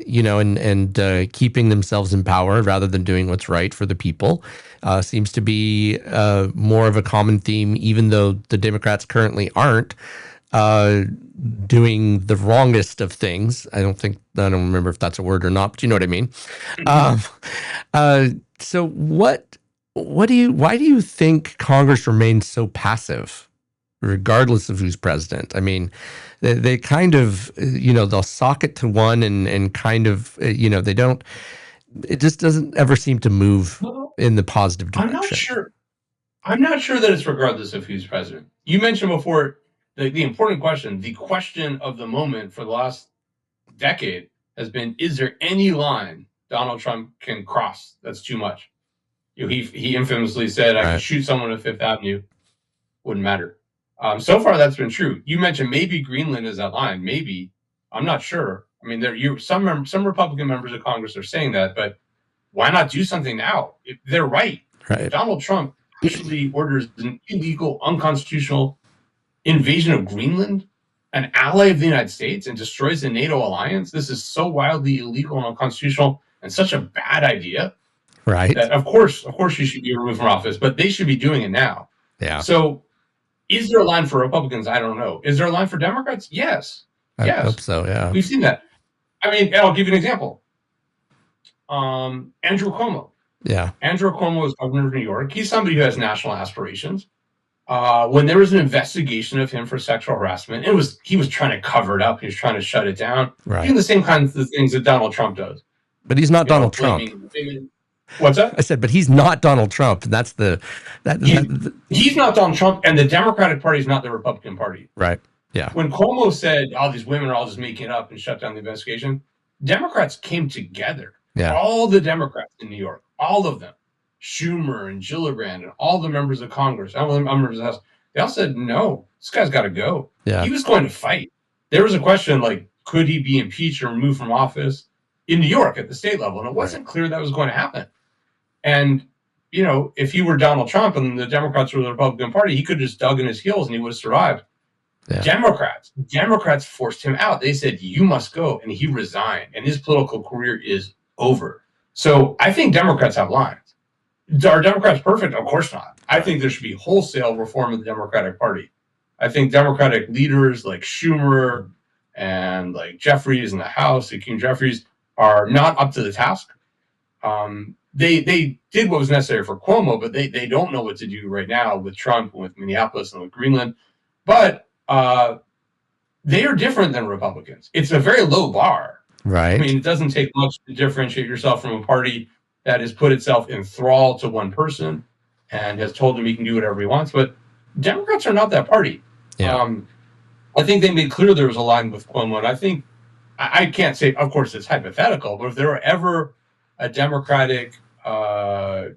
S1: you know, and keeping themselves in power rather than doing what's right for the people seems to be more of a common theme, even though the Democrats currently aren't doing the wrongest of things. I don't remember if that's a word or not, but you know what I mean. So why do you think Congress remains so passive, regardless of who's president? I mean, they kind of, you know, they'll sock it to one and kind of, you know, it just doesn't ever seem to move in the positive direction.
S2: I'm not sure that it's regardless of who's president. You mentioned before the important question, the question of the moment for the last decade has been, is there any line Donald Trump can cross that's too much? You know, he infamously said, I could shoot someone on Fifth Avenue, wouldn't matter. So far, that's been true. You mentioned maybe Greenland is that line. Maybe. I'm not sure. I mean, some Republican members of Congress are saying that, but why not do something now? They're right. If Donald Trump actually orders an illegal, unconstitutional invasion of Greenland, an ally of the United States, and destroys the NATO alliance. This is so wildly illegal and unconstitutional and such a bad idea.
S1: Right.
S2: That of course you should be removed from office, but they should be doing it now.
S1: Yeah.
S2: So is there a line for Republicans? I don't know. Is there a line for Democrats? Yes.
S1: I hope so, yeah.
S2: We've seen that. I mean, I'll give you an example. Andrew Cuomo.
S1: Yeah.
S2: Andrew Cuomo is governor of New York. He's somebody who has national aspirations. When there was an investigation of him for sexual harassment, he was trying to cover it up. He was trying to shut it down.
S1: Right.
S2: Doing the same kinds of things that Donald Trump does.
S1: But he's not Donald Trump.
S2: What's that?
S1: I said, but he's not Donald Trump. That's
S2: he's not Donald Trump, and the Democratic Party is not the Republican Party.
S1: Right. Yeah.
S2: When Cuomo said, all these women are all just making it up and shut down the investigation, Democrats came together.
S1: Yeah.
S2: All the Democrats in New York, all of them, Schumer and Gillibrand and all the members of Congress, all the members of the House, they all said, no, this guy's got to go.
S1: Yeah.
S2: He was going to fight. There was a question like, could he be impeached or removed from office in New York at the state level? And it wasn't clear that was going to happen. And, you know, if he were Donald Trump and the Democrats were the Republican Party, he could have just dug in his heels and he would have survived. Yeah. Democrats forced him out. They said, you must go. And he resigned. And his political career is over. So I think Democrats have lines. Are Democrats perfect? Of course not. I think there should be wholesale reform of the Democratic Party. I think Democratic leaders like Schumer and like Jeffries in the House, Hakeem Jeffries, are not up to the task. They did what was necessary for Cuomo, but they don't know what to do right now with Trump, with Minneapolis, and with Greenland. But they are different than Republicans. It's a very low bar.
S1: Right.
S2: I mean, it doesn't take much to differentiate yourself from a party that has put itself in thrall to one person and has told him he can do whatever he wants. But Democrats are not that party.
S1: Yeah.
S2: I think they made clear there was a line with Cuomo. And I think, I can't say, of course, it's hypothetical, but if there were ever a Democratic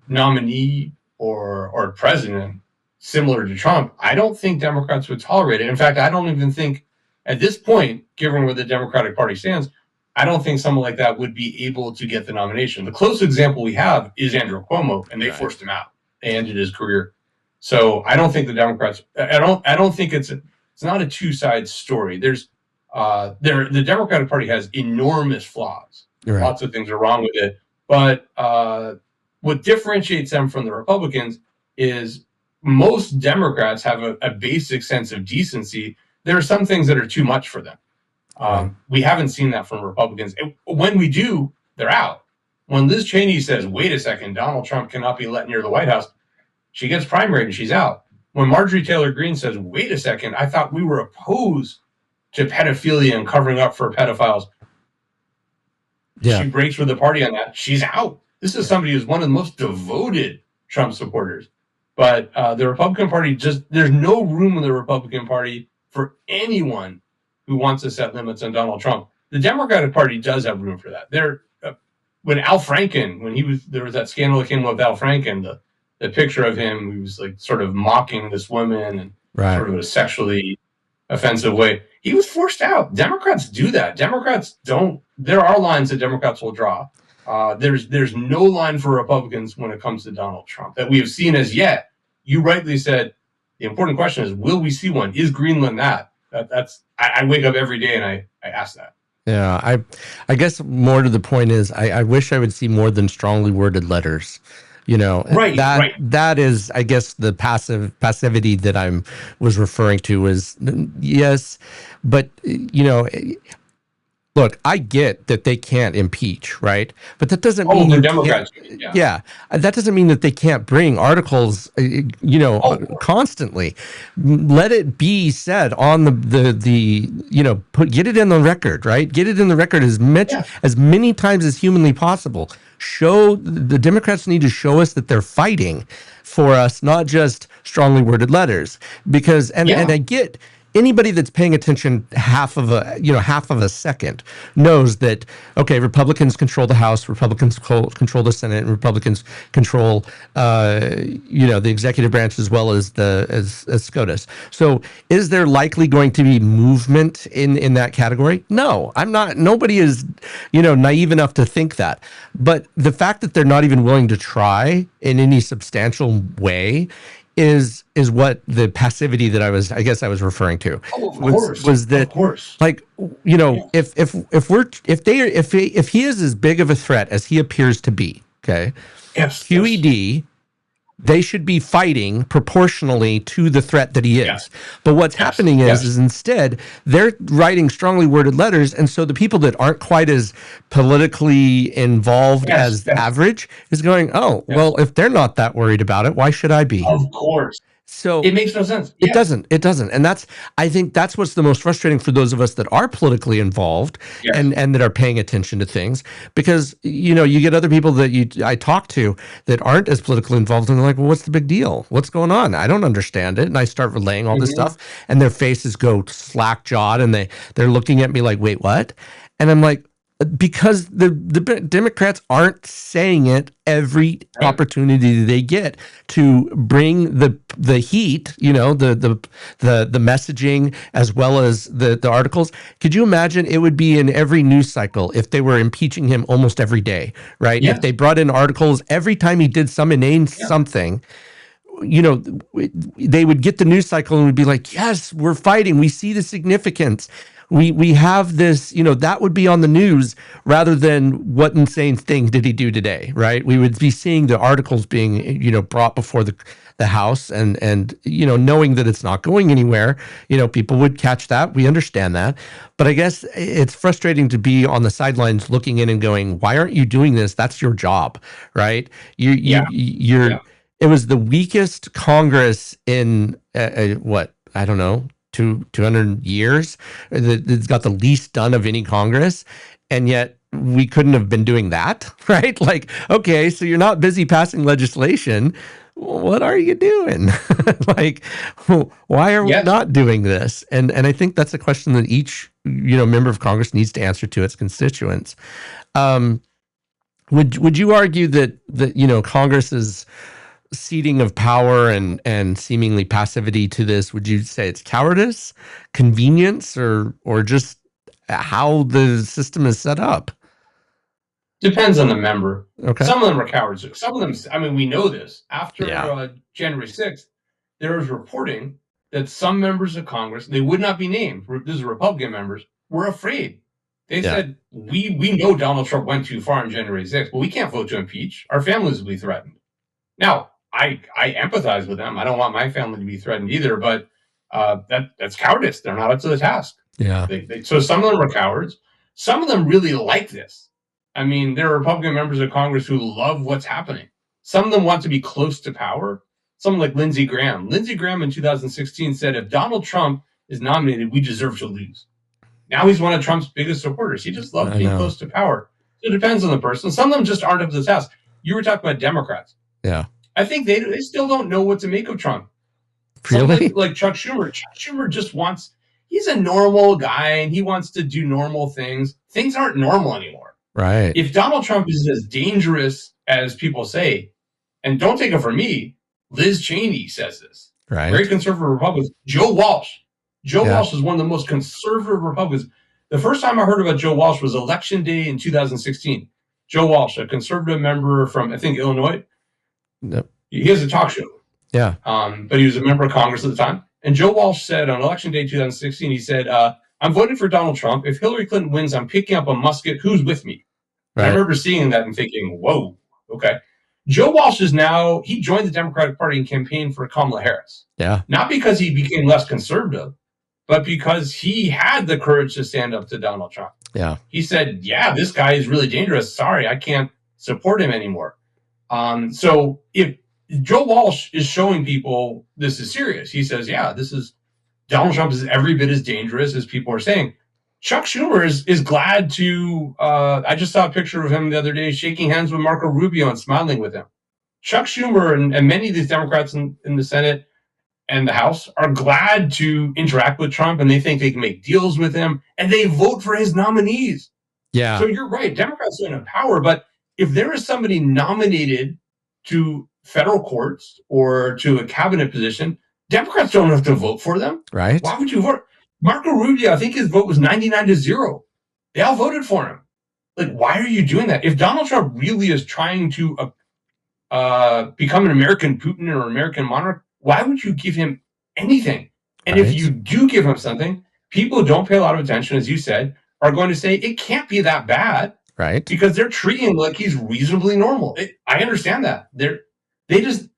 S2: nominee or president similar to Trump, I don't think Democrats would tolerate it. In fact, I don't even think at this point, given where the Democratic Party stands, I don't think someone like that would be able to get the nomination. The closest example we have is Andrew Cuomo, and they forced him out. They ended his career. So I don't think the Democrats. I don't think it's not a two-side story. The Democratic Party has enormous flaws. Right. Lots of things are wrong with it. But what differentiates them from the Republicans is most Democrats have a basic sense of decency. There are some things that are too much for them. We haven't seen that from Republicans. When we do, they're out. When Liz Cheney says, wait a second, Donald Trump cannot be let near the White House, she gets primaried and she's out. When Marjorie Taylor Greene says, wait a second, I thought we were opposed to pedophilia and covering up for pedophiles. She breaks with the party on that. She's out. This is somebody who's one of the most devoted Trump supporters. But the Republican Party there's no room in the Republican Party for anyone who wants to set limits on Donald Trump. The Democratic Party does have room for that. When Al Franken, there was that scandal that came up with Al Franken, the picture of him, he was like sort of mocking this woman and sort of in a sexually offensive way. He was forced out. Democrats do that. Democrats don't. There are lines that Democrats will draw. There's no line for Republicans when it comes to Donald Trump that we have seen as yet. You rightly said the important question is, will we see one? Is Greenland that? I wake up every day and I ask that.
S1: Yeah, I guess more to the point is I wish I would see more than strongly worded letters. That is, I guess, the passivity that I was referring to is yes, but look, I get that they can't impeach, right? But that doesn't mean
S2: the Democrats.
S1: That doesn't mean that they can't bring articles, constantly. Let it be said on get it in the record, right? Get it in the record as many times as humanly possible. The Democrats need to show us that they're fighting for us, not just strongly worded letters. Because and I get. Anybody that's paying attention half of a second knows that, okay, Republicans control the House, Republicans control the Senate, and Republicans control the executive branch as well as as SCOTUS. So is there likely going to be movement in that category? No, I'm not. Nobody is naive enough to think that. But the fact that they're not even willing to try in any substantial way is what the passivity that I was referring to. Was that, of course. Like, if he is as big of a threat as he appears to be, okay, QED, they should be fighting proportionally to the threat that he is. Yes. But what's happening is instead they're writing strongly worded letters, and so the people that aren't quite as politically involved as average is going, well, if they're not that worried about it, why should I be?
S2: Of course. So
S1: it makes no sense. It doesn't. And I think that's what's the most frustrating for those of us that are politically involved and that are paying attention to things, because you get other people that I talk to that aren't as politically involved, and they're like, well, what's the big deal? What's going on? I don't understand it. And I start relaying all this stuff, and their faces go slack jawed, and they're looking at me like, wait, what? And I'm like, because the Democrats aren't saying it every opportunity they get to bring the heat, the messaging as well as the articles. Could you imagine it would be in every news cycle if they were impeaching him almost every day, right? If they brought in articles every time he did some inane something, they would get the news cycle and would be like, yes, we're fighting. We see the significance. We have this, that would be on the news rather than what insane thing did he do today, right? We would be seeing the articles being, brought before the House and knowing that it's not going anywhere, people would catch that. We understand that. But I guess it's frustrating to be on the sidelines looking in and going, why aren't you doing this? That's your job, right? It was the weakest Congress in what? I don't know. 200 years. It's got the least done of any Congress, and yet we couldn't have been doing that, right? Like, okay, so you're not busy passing legislation. What are you doing? Like, why are we not doing this? And I think that's a question that each member of Congress needs to answer to its constituents. Would you argue that Congress is ceding of power and seemingly passivity to this? Would you say it's cowardice, convenience, or just how the system is set up?
S2: Depends on the member.
S1: Okay.
S2: Some of them are cowards. Some of them, we know this. After January 6th, there was reporting that some members of Congress, they would not be named, these are Republican members, were afraid. They said, we know Donald Trump went too far on January 6th, but we can't vote to impeach. Our families will be threatened. Now, I empathize with them. I don't want my family to be threatened either, but that's cowardice. They're not up to the task.
S1: Yeah.
S2: So some of them are cowards. Some of them really like this. I mean, there are Republican members of Congress who love what's happening. Some of them want to be close to power. Someone like Lindsey Graham. Lindsey Graham in 2016 said, if Donald Trump is nominated, we deserve to lose. Now he's one of Trump's biggest supporters. He just loves being close to power. It depends on the person. Some of them just aren't up to the task. You were talking about Democrats.
S1: Yeah.
S2: I think they still don't know what to make of Trump.
S1: Really?
S2: Like Chuck Schumer. Chuck Schumer just wants, he's a normal guy and he wants to do normal things. Things aren't normal anymore.
S1: Right.
S2: If Donald Trump is as dangerous as people say, and don't take it from me, Liz Cheney says this.
S1: Right.
S2: Very conservative Republicans. Joe Walsh. Joe Walsh is one of the most conservative Republicans. The first time I heard about Joe Walsh was Election Day in 2016. Joe Walsh, a conservative member from, I think, Illinois.
S1: Yep.
S2: He has a talk show.
S1: Yeah.
S2: But he was a member of Congress at the time. And Joe Walsh said on Election Day 2016, he said, I'm voting for Donald Trump. If Hillary Clinton wins, I'm picking up a musket. Who's with me? Right. I remember seeing that and thinking, whoa, okay. Joe Walsh he joined the Democratic Party and campaigned for Kamala Harris.
S1: Yeah.
S2: Not because he became less conservative, but because he had the courage to stand up to Donald Trump.
S1: Yeah.
S2: He said, yeah, this guy is really dangerous. Sorry, I can't support him anymore. So if Joe Walsh is showing people this is serious, he says, yeah, Donald Trump is every bit as dangerous as people are saying. Chuck Schumer is glad to, I just saw a picture of him the other day shaking hands with Marco Rubio and smiling with him. Chuck Schumer and many of these Democrats in the Senate and the House are glad to interact with Trump, and they think they can make deals with him, and they vote for his nominees.
S1: Yeah.
S2: So you're right. Democrats don't have power, but if there is somebody nominated to federal courts or to a cabinet position, Democrats don't have to vote for them.
S1: Right.
S2: Why would you vote? Marco Rubio, I think his vote was 99-0. They all voted for him. Like, why are you doing that? If Donald Trump really is trying to become an American Putin or American monarch, why would you give him anything? And if you do give him something, people who don't pay a lot of attention, as you said, are going to say it can't be that bad.
S1: Right.
S2: Because they're treating him like he's reasonably normal. I understand that. I think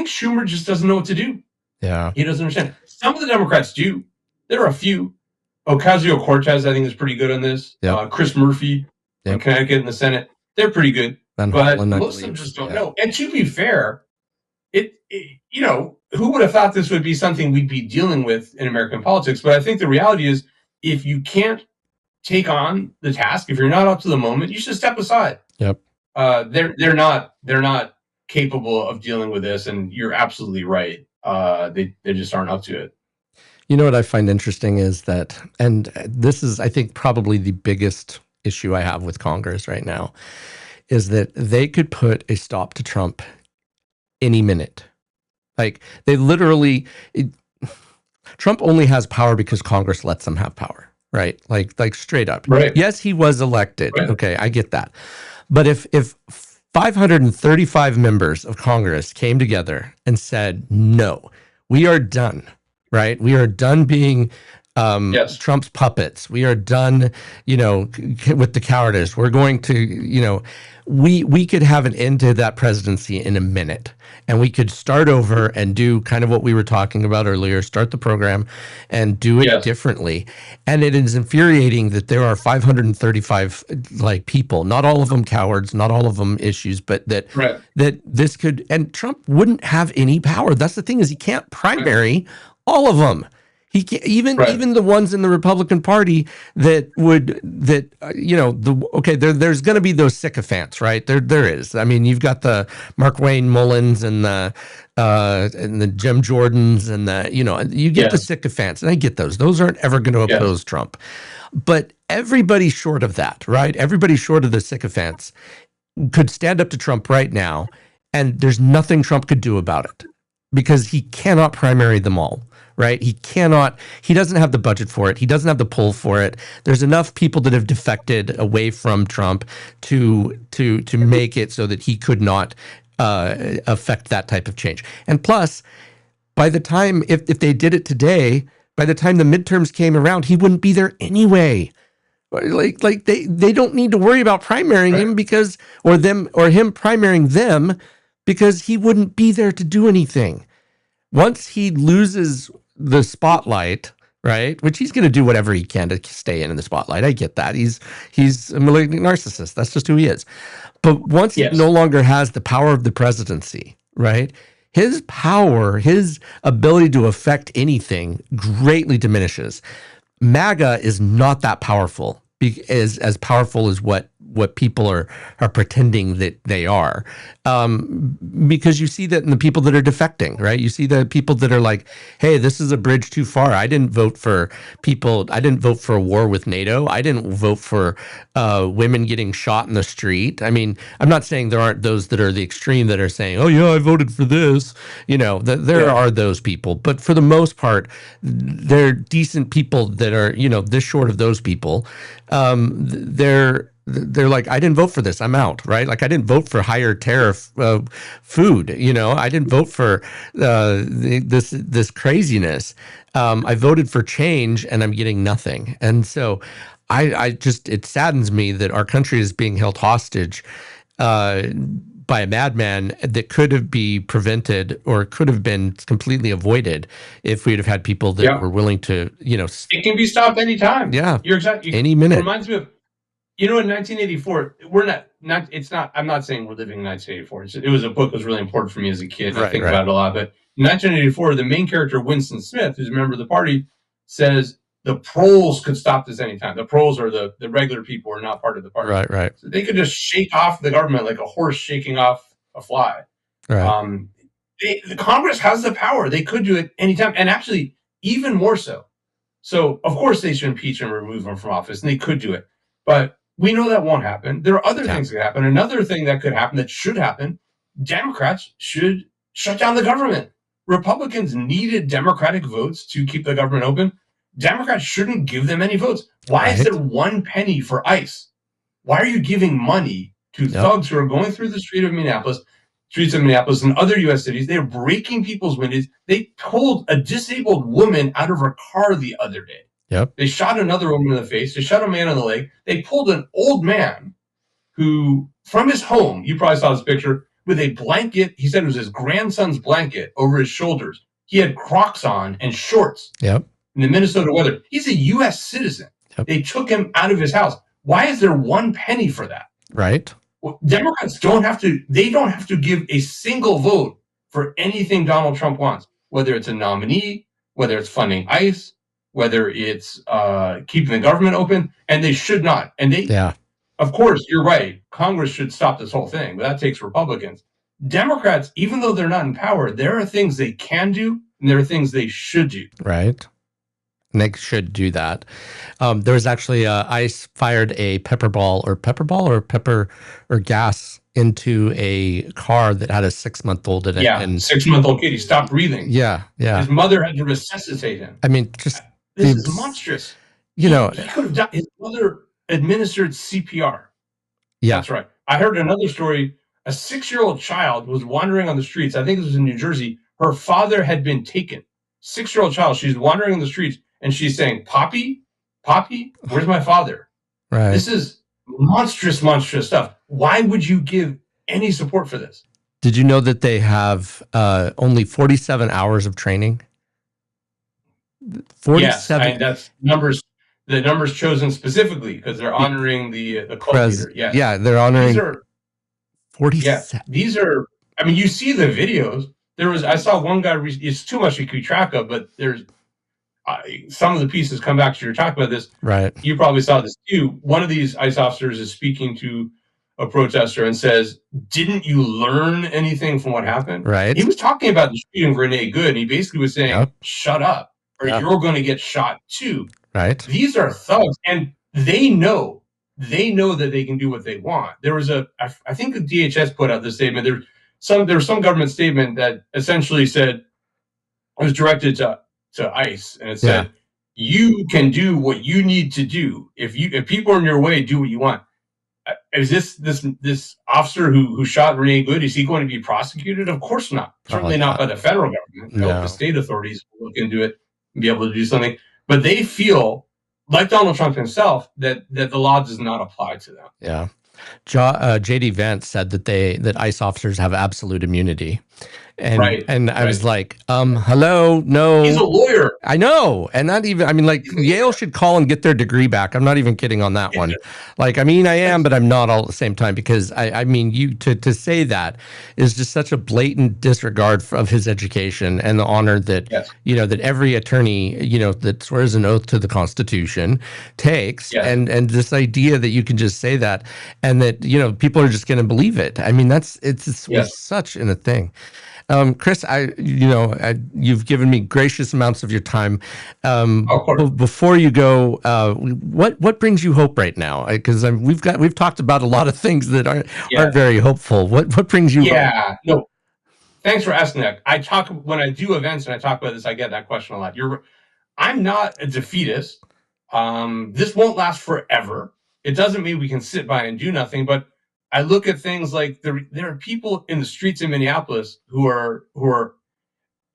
S2: Schumer just doesn't know what to do.
S1: Yeah.
S2: He doesn't understand. Some of the Democrats do. There are a few. Ocasio-Cortez, I think, is pretty good on this. Yep. Chris Murphy in Connecticut in the Senate, they're pretty good. But most of them just don't know. And to be fair, who would have thought this would be something we'd be dealing with in American politics? But I think the reality is, if you can't take on the task, if you're not up to the moment, you should step aside.
S1: Yep.
S2: They're not capable of dealing with this, and you're absolutely right. They just aren't up to it.
S1: You know what I find interesting is that, and this is, I think, probably the biggest issue I have with Congress right now, is that they could put a stop to Trump any minute. Like, they literally, Trump only has power because Congress lets them have power, right? Like straight up.
S2: Right.
S1: Yes, he was elected. Right. Okay, I get that. But if 535 members of Congress came together and said, no, we are done, right? We are done being Trump's puppets. We are done, with the cowardice. We're going to, we could have an end to that presidency in a minute, and we could start over and do kind of what we were talking about earlier, start the program and do it differently. And it is infuriating that there are 535 people, not all of them cowards, not all of them issues, but that this could, and Trump wouldn't have any power. That's the thing, is he can't primary all of them. He can't, even the ones in the Republican Party that would there's going to be those sycophants, right? There is. I mean, you've got the Markwayne Mullins and the Jim Jordans and you get the sycophants, and I get those. Those aren't ever going to oppose Trump, but everybody short of that, right? Everybody short of the sycophants could stand up to Trump right now, and there's nothing Trump could do about it because he cannot primary them all. Right? He doesn't have the budget for it. He doesn't have the pull for it. There's enough people that have defected away from Trump to make it so that he could not affect that type of change. And plus, by the time, if they did it today, by the time the midterms came around, he wouldn't be there anyway. They don't need to worry about primarying him him primarying them, because he wouldn't be there to do anything. Once he loses the spotlight, right? Which he's going to do whatever he can to stay in the spotlight. I get that. He's a malignant narcissist. That's just who he is. But once he no longer has the power of the presidency, right? His power, his ability to affect anything greatly diminishes. MAGA is not that powerful, as powerful as what people are pretending that they are, because you see that in the people that are defecting, right? You see the people that are like, hey, this is a bridge too far. I didn't vote for people. I didn't vote for a war with NATO. I didn't vote for women getting shot in the street. I mean, I'm not saying there aren't those that are the extreme that are saying, oh yeah, I voted for this. You know, there are those people, but for the most part, they're decent people that are, you know, this short of those people. They're like, I didn't vote for this. I'm out, right? Like, I didn't vote for higher tariff food. You know, I didn't vote for this craziness. I voted for change, and I'm getting nothing. And so, I just, it saddens me that our country is being held hostage by a madman that could have been prevented or could have been completely avoided if we'd have had people that were willing to, you know,
S2: it can be stopped anytime.
S1: Yeah,
S2: you're exactly.
S1: Any minute.
S2: It reminds me of, you know, in 1984, we're not. It's not. I'm not saying we're living in 1984. It was a book that was really important for me as a kid. I think about it a lot. But in 1984, the main character, Winston Smith, who's a member of the party, says the proles could stop this anytime. The proles are the regular people who are not part of the party.
S1: Right.
S2: So they could just shake off the government like a horse shaking off a fly.
S1: Right.
S2: The Congress has the power. They could do it anytime, and actually even more so. So of course they should impeach and remove him from office, and they could do it. But we know that won't happen. There are other things that happen. Another thing that could happen, that should happen, Democrats should shut down the government. Republicans needed Democratic votes to keep the government open. Democrats shouldn't give them any votes. Why is there 1 penny for ICE? Why are you giving money to thugs who are going through the streets of Minneapolis and other U.S. cities? They're breaking people's windows. They pulled a disabled woman out of her car the other day. They shot another woman in the face. They shot a man in the leg. They pulled an old man who, from his home, you probably saw this picture, with a blanket. He said it was his grandson's blanket over his shoulders. He had Crocs on and shorts in the Minnesota weather. He's a U.S. citizen. They took him out of his house. Why is there 1 penny for that?
S1: Right.
S2: Well, Democrats don't have to give a single vote for anything Donald Trump wants, whether it's a nominee, whether it's funding ICE, whether it's keeping the government open, and they should not. And of course, you're right. Congress should stop this whole thing, but that takes Republicans. Democrats, even though they're not in power, there are things they can do, and there are things they should do.
S1: Right. And they should do that. There was actually ICE fired a pepper gas into a car that had a 6-month-old in it.
S2: Yeah, and 6-month-old kid. He stopped breathing.
S1: Yeah.
S2: His mother had to resuscitate him.
S1: I mean, just
S2: this is monstrous.
S1: You know,
S2: he could have died. His mother administered CPR.
S1: Yeah,
S2: that's right. I heard another story. A 6-year-old child was wandering on the streets. I think this was in New Jersey. Her father had been taken. 6-year-old child. She's wandering on the streets and she's saying, "Poppy, Poppy, where's my father?"
S1: Right.
S2: This is monstrous stuff. Why would you give any support for this?
S1: Did you know that they have only 47 hours of training?
S2: 47. Yes, that's numbers. The numbers chosen specifically because they're honoring the cult leader. Yes.
S1: Yeah, they're honoring 47.
S2: Yeah, these are. I mean, you see the videos. I saw one guy. It's too much to keep track of, but there's some of the pieces come back to your talk about this.
S1: Right.
S2: You probably saw this too. One of these ICE officers is speaking to a protester and says, "Didn't you learn anything from what happened?"
S1: Right.
S2: He was talking about the shooting of Renee Good, and he basically was saying, "Shut up, or you're going to get shot too."
S1: Right.
S2: These are thugs, and they know that they can do what they want. There was I think the DHS put out this statement. There was some government statement that essentially said, it was directed to ICE, and it said, "You can do what you need to do. If people are in your way, do what you want." Is this officer who shot Renee Good, is he going to be prosecuted? Of course not. Certainly not by the federal government. No. The state authorities will look into it and be able to do something. But they feel, like Donald Trump himself, that the law does not apply to them.
S1: Yeah. JD Vance said that ICE officers have absolute immunity. And I was like, hello, no.
S2: He's a lawyer.
S1: I know. And not even, I mean, like, Yale should call and get their degree back. I'm not even kidding on that one. Like, I mean, I am, but I'm not all at the same time, because I mean, to say that is just such a blatant disregard of his education and the honor that, that every attorney, that swears an oath to the Constitution takes. And this idea that you can just say that and that, people are just going to believe it. I mean, it's such a thing. Chris, you've given me gracious amounts of your time. Before you go, what brings you hope right now? Because we've talked about a lot of things that aren't very hopeful. What brings you hope?
S2: No, thanks for asking that. When I do events and I talk about this, I get that question a lot. I'm not a defeatist. This won't last forever. It doesn't mean we can sit by and do nothing, but I look at things like there are people in the streets in Minneapolis who are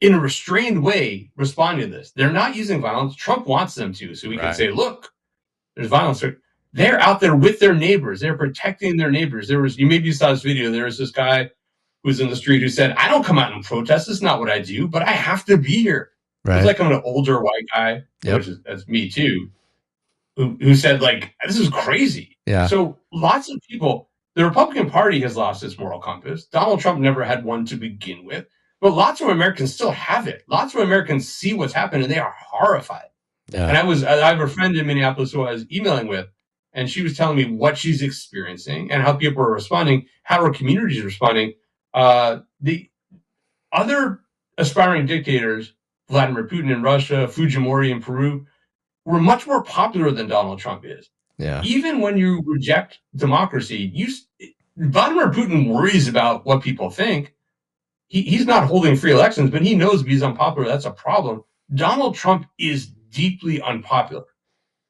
S2: in a restrained way responding to this. They're not using violence. Trump wants them to, so we can say, look, there's violence. They're out there with their neighbors. They're protecting their neighbors. You saw this video. There was this guy who's in the street who said, I don't come out and protest. It's not what I do, but I have to be here. It's like I'm an older white guy, that's me too, who said, like, this is crazy. So lots of people, the Republican Party has lost its moral compass. Donald Trump never had one to begin with, but lots of Americans still have it. Lots of Americans see what's happened and they are horrified. And I have a friend in Minneapolis who I was emailing with, and she was telling me what she's experiencing and how people are responding, how her community is responding. The other aspiring dictators, Vladimir Putin in Russia, Fujimori in Peru, were much more popular than Donald Trump is. Even when you reject democracy, Vladimir Putin worries about what people think. He's not holding free elections, but he knows if he's unpopular, that's a problem. Donald Trump is deeply unpopular.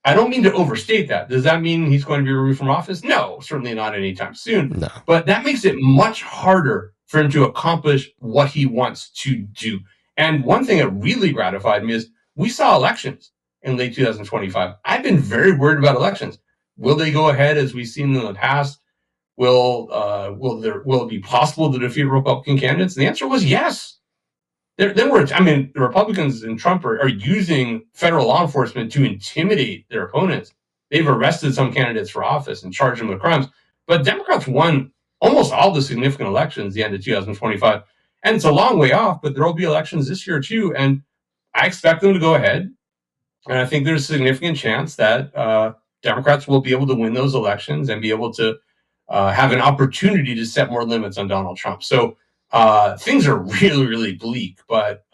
S2: I don't mean to overstate that. Does that mean he's going to be removed from office? No, certainly not anytime soon.
S1: No.
S2: But that makes it much harder for him to accomplish what he wants to do. And one thing that really gratified me is we saw elections in late 2025. I've been very worried about elections. Will they go ahead as we've seen in the past? Will it be possible to defeat Republican candidates? And the answer was yes. The Republicans and Trump are using federal law enforcement to intimidate their opponents. They've arrested some candidates for office and charged them with crimes. But Democrats won almost all the significant elections at the end of 2025. And it's a long way off, but there will be elections this year too. And I expect them to go ahead. And I think there's a significant chance that Democrats will be able to win those elections and be able to have an opportunity to set more limits on Donald Trump. So things are really, really bleak, but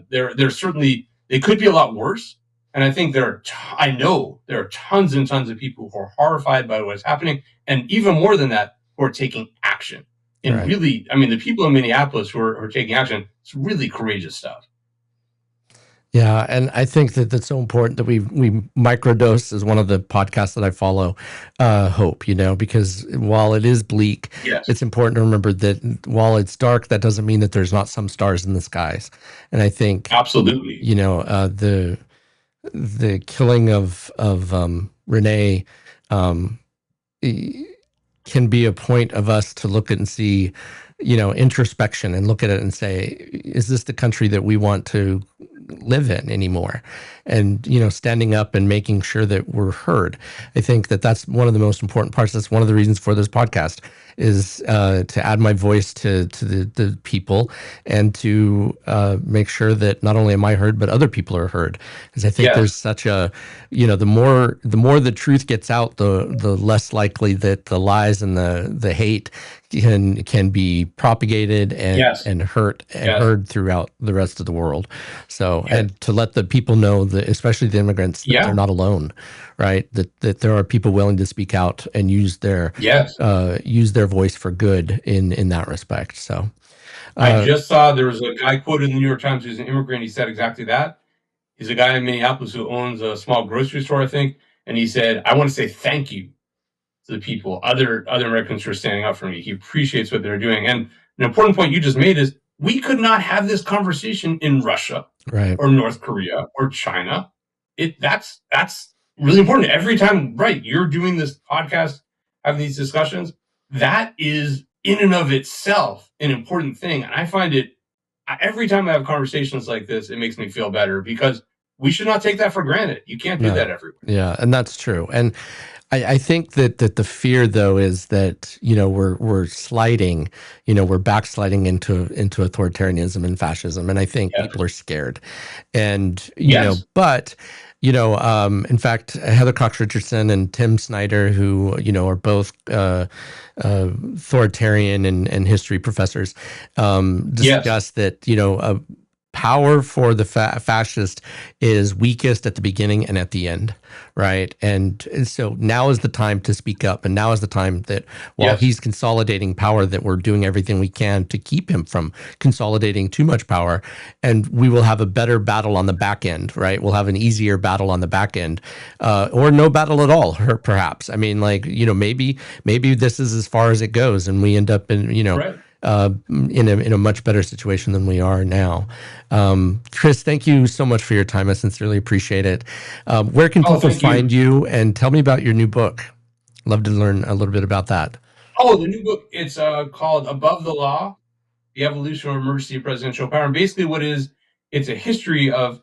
S2: they're certainly, they could be a lot worse. And I think I know there are tons and tons of people who are horrified by what's happening. And even more than that, who are taking action. And really, the people in Minneapolis who are taking action, it's really courageous stuff.
S1: Yeah, and I think that that's so important that we microdose, as one of the podcasts that I follow, hope, because while it is bleak, it's important to remember that while it's dark, that doesn't mean that there's not some stars in the skies. And I think
S2: absolutely,
S1: the killing of Renee can be a point of us to look at and see, introspection, and look at it and say, is this the country that we want to live in anymore? And standing up and making sure that we're heard. I think that that's one of the most important parts. That's one of the reasons for this podcast, is to add my voice to the people, and to make sure that not only am I heard, but other people are heard. Because I think there's such a, the more the truth gets out, the less likely that the lies and the hate can be propagated and heard throughout the rest of the world. So, and to let the people know, that especially the immigrants, that they're not alone, right? That there are people willing to speak out and use their voice for good in that respect. So
S2: I just saw there was a guy quoted in the New York Times who's an immigrant. He said exactly that. He's a guy in Minneapolis who owns a small grocery store, I think, and he said, "I want to say thank you to the people, other Americans who are standing up for me." He appreciates what they're doing. And an important point you just made is, we could not have this conversation in Russia, or North Korea, or China. That's really important. Every time, you're doing this podcast having these discussions, that is in and of itself an important thing. And I find it, every time I have conversations like this, it makes me feel better, because we should not take that for granted. You can't do that everywhere.
S1: Yeah, and that's true. And I think that the fear, though, is that, we're sliding, we're backsliding into authoritarianism and fascism, and I think people are scared. And but in fact, Heather Cox Richardson and Tim Snyder, who are both authoritarian and history professors, discuss that power for the fascist is weakest at the beginning and at the end, right? And so now is the time to speak up, and now is the time that while he's consolidating power, that we're doing everything we can to keep him from consolidating too much power, and we will have a better battle on the back end, right? We'll have an easier battle on the back end, or no battle at all, perhaps. I mean, maybe this is as far as it goes, and we end up in in a much better situation than we are now. Chris, thank you so much for your time. I sincerely appreciate it. Where can people find you? And tell me about your new book. Love to learn a little bit about that.
S2: Oh, the new book, it's called Above the Law, The Evolution or Emergency of Presidential Power. And basically it's a history of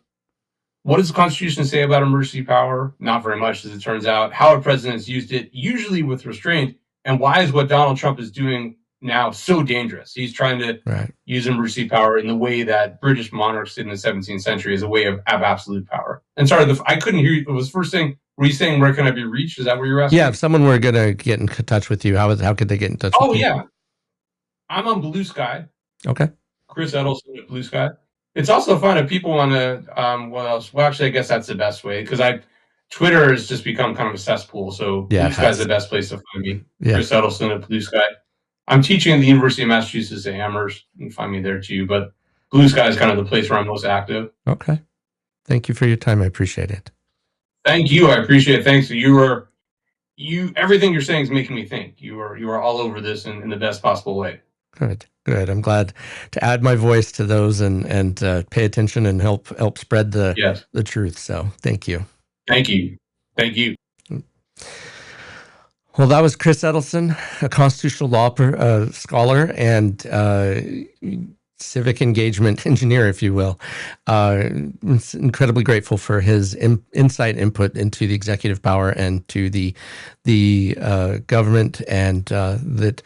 S2: what does the Constitution say about emergency power? Not very much, as it turns out. How have presidents used it, usually with restraint, and why is what Donald Trump is doing now so dangerous? He's trying to use emergency power in the way that British monarchs did in the 17th century, as a way of absolute power. And sorry, I couldn't hear you. It was first thing. Were you saying, where can I be reached? Is that what you're asking?
S1: Yeah, if someone were going to get in touch with you, how could they get in touch with you? Oh, yeah.
S2: I'm on Blue Sky.
S1: Okay.
S2: Chris Edelson at Blue Sky. It's also fun if people want to, what else? Well, actually, I guess that's the best way, because Twitter has just become kind of a cesspool. So Blue Sky is the best place to find me. Yeah. Chris Edelson at Blue Sky. I'm teaching at the University of Massachusetts at Amherst. You can find me there too, but Blue Sky is kind of the place where I'm most active.
S1: Okay. Thank you for your time. I appreciate it.
S2: Thank you. I appreciate it. Thanks. Everything you're saying is making me think. You are all over this in the best possible way.
S1: Good. I'm glad to add my voice to those and pay attention and help spread the truth. So thank you.
S2: Thank you.
S1: Well, that was Chris Edelson, a constitutional law scholar and civic engagement engineer, if you will. Incredibly grateful for his insight, input into the executive power and to the government, and that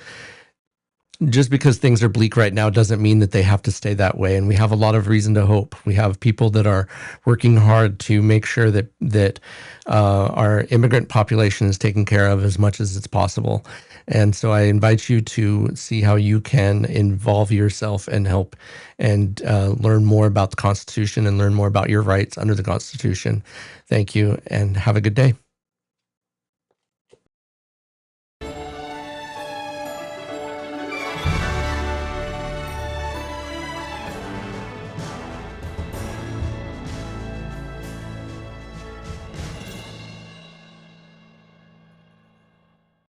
S1: just because things are bleak right now doesn't mean that they have to stay that way. And we have a lot of reason to hope. We have people that are working hard to make sure that our immigrant population is taken care of as much as it's possible. And so I invite you to see how you can involve yourself and help and learn more about the Constitution and learn more about your rights under the Constitution. Thank you, and have a good day.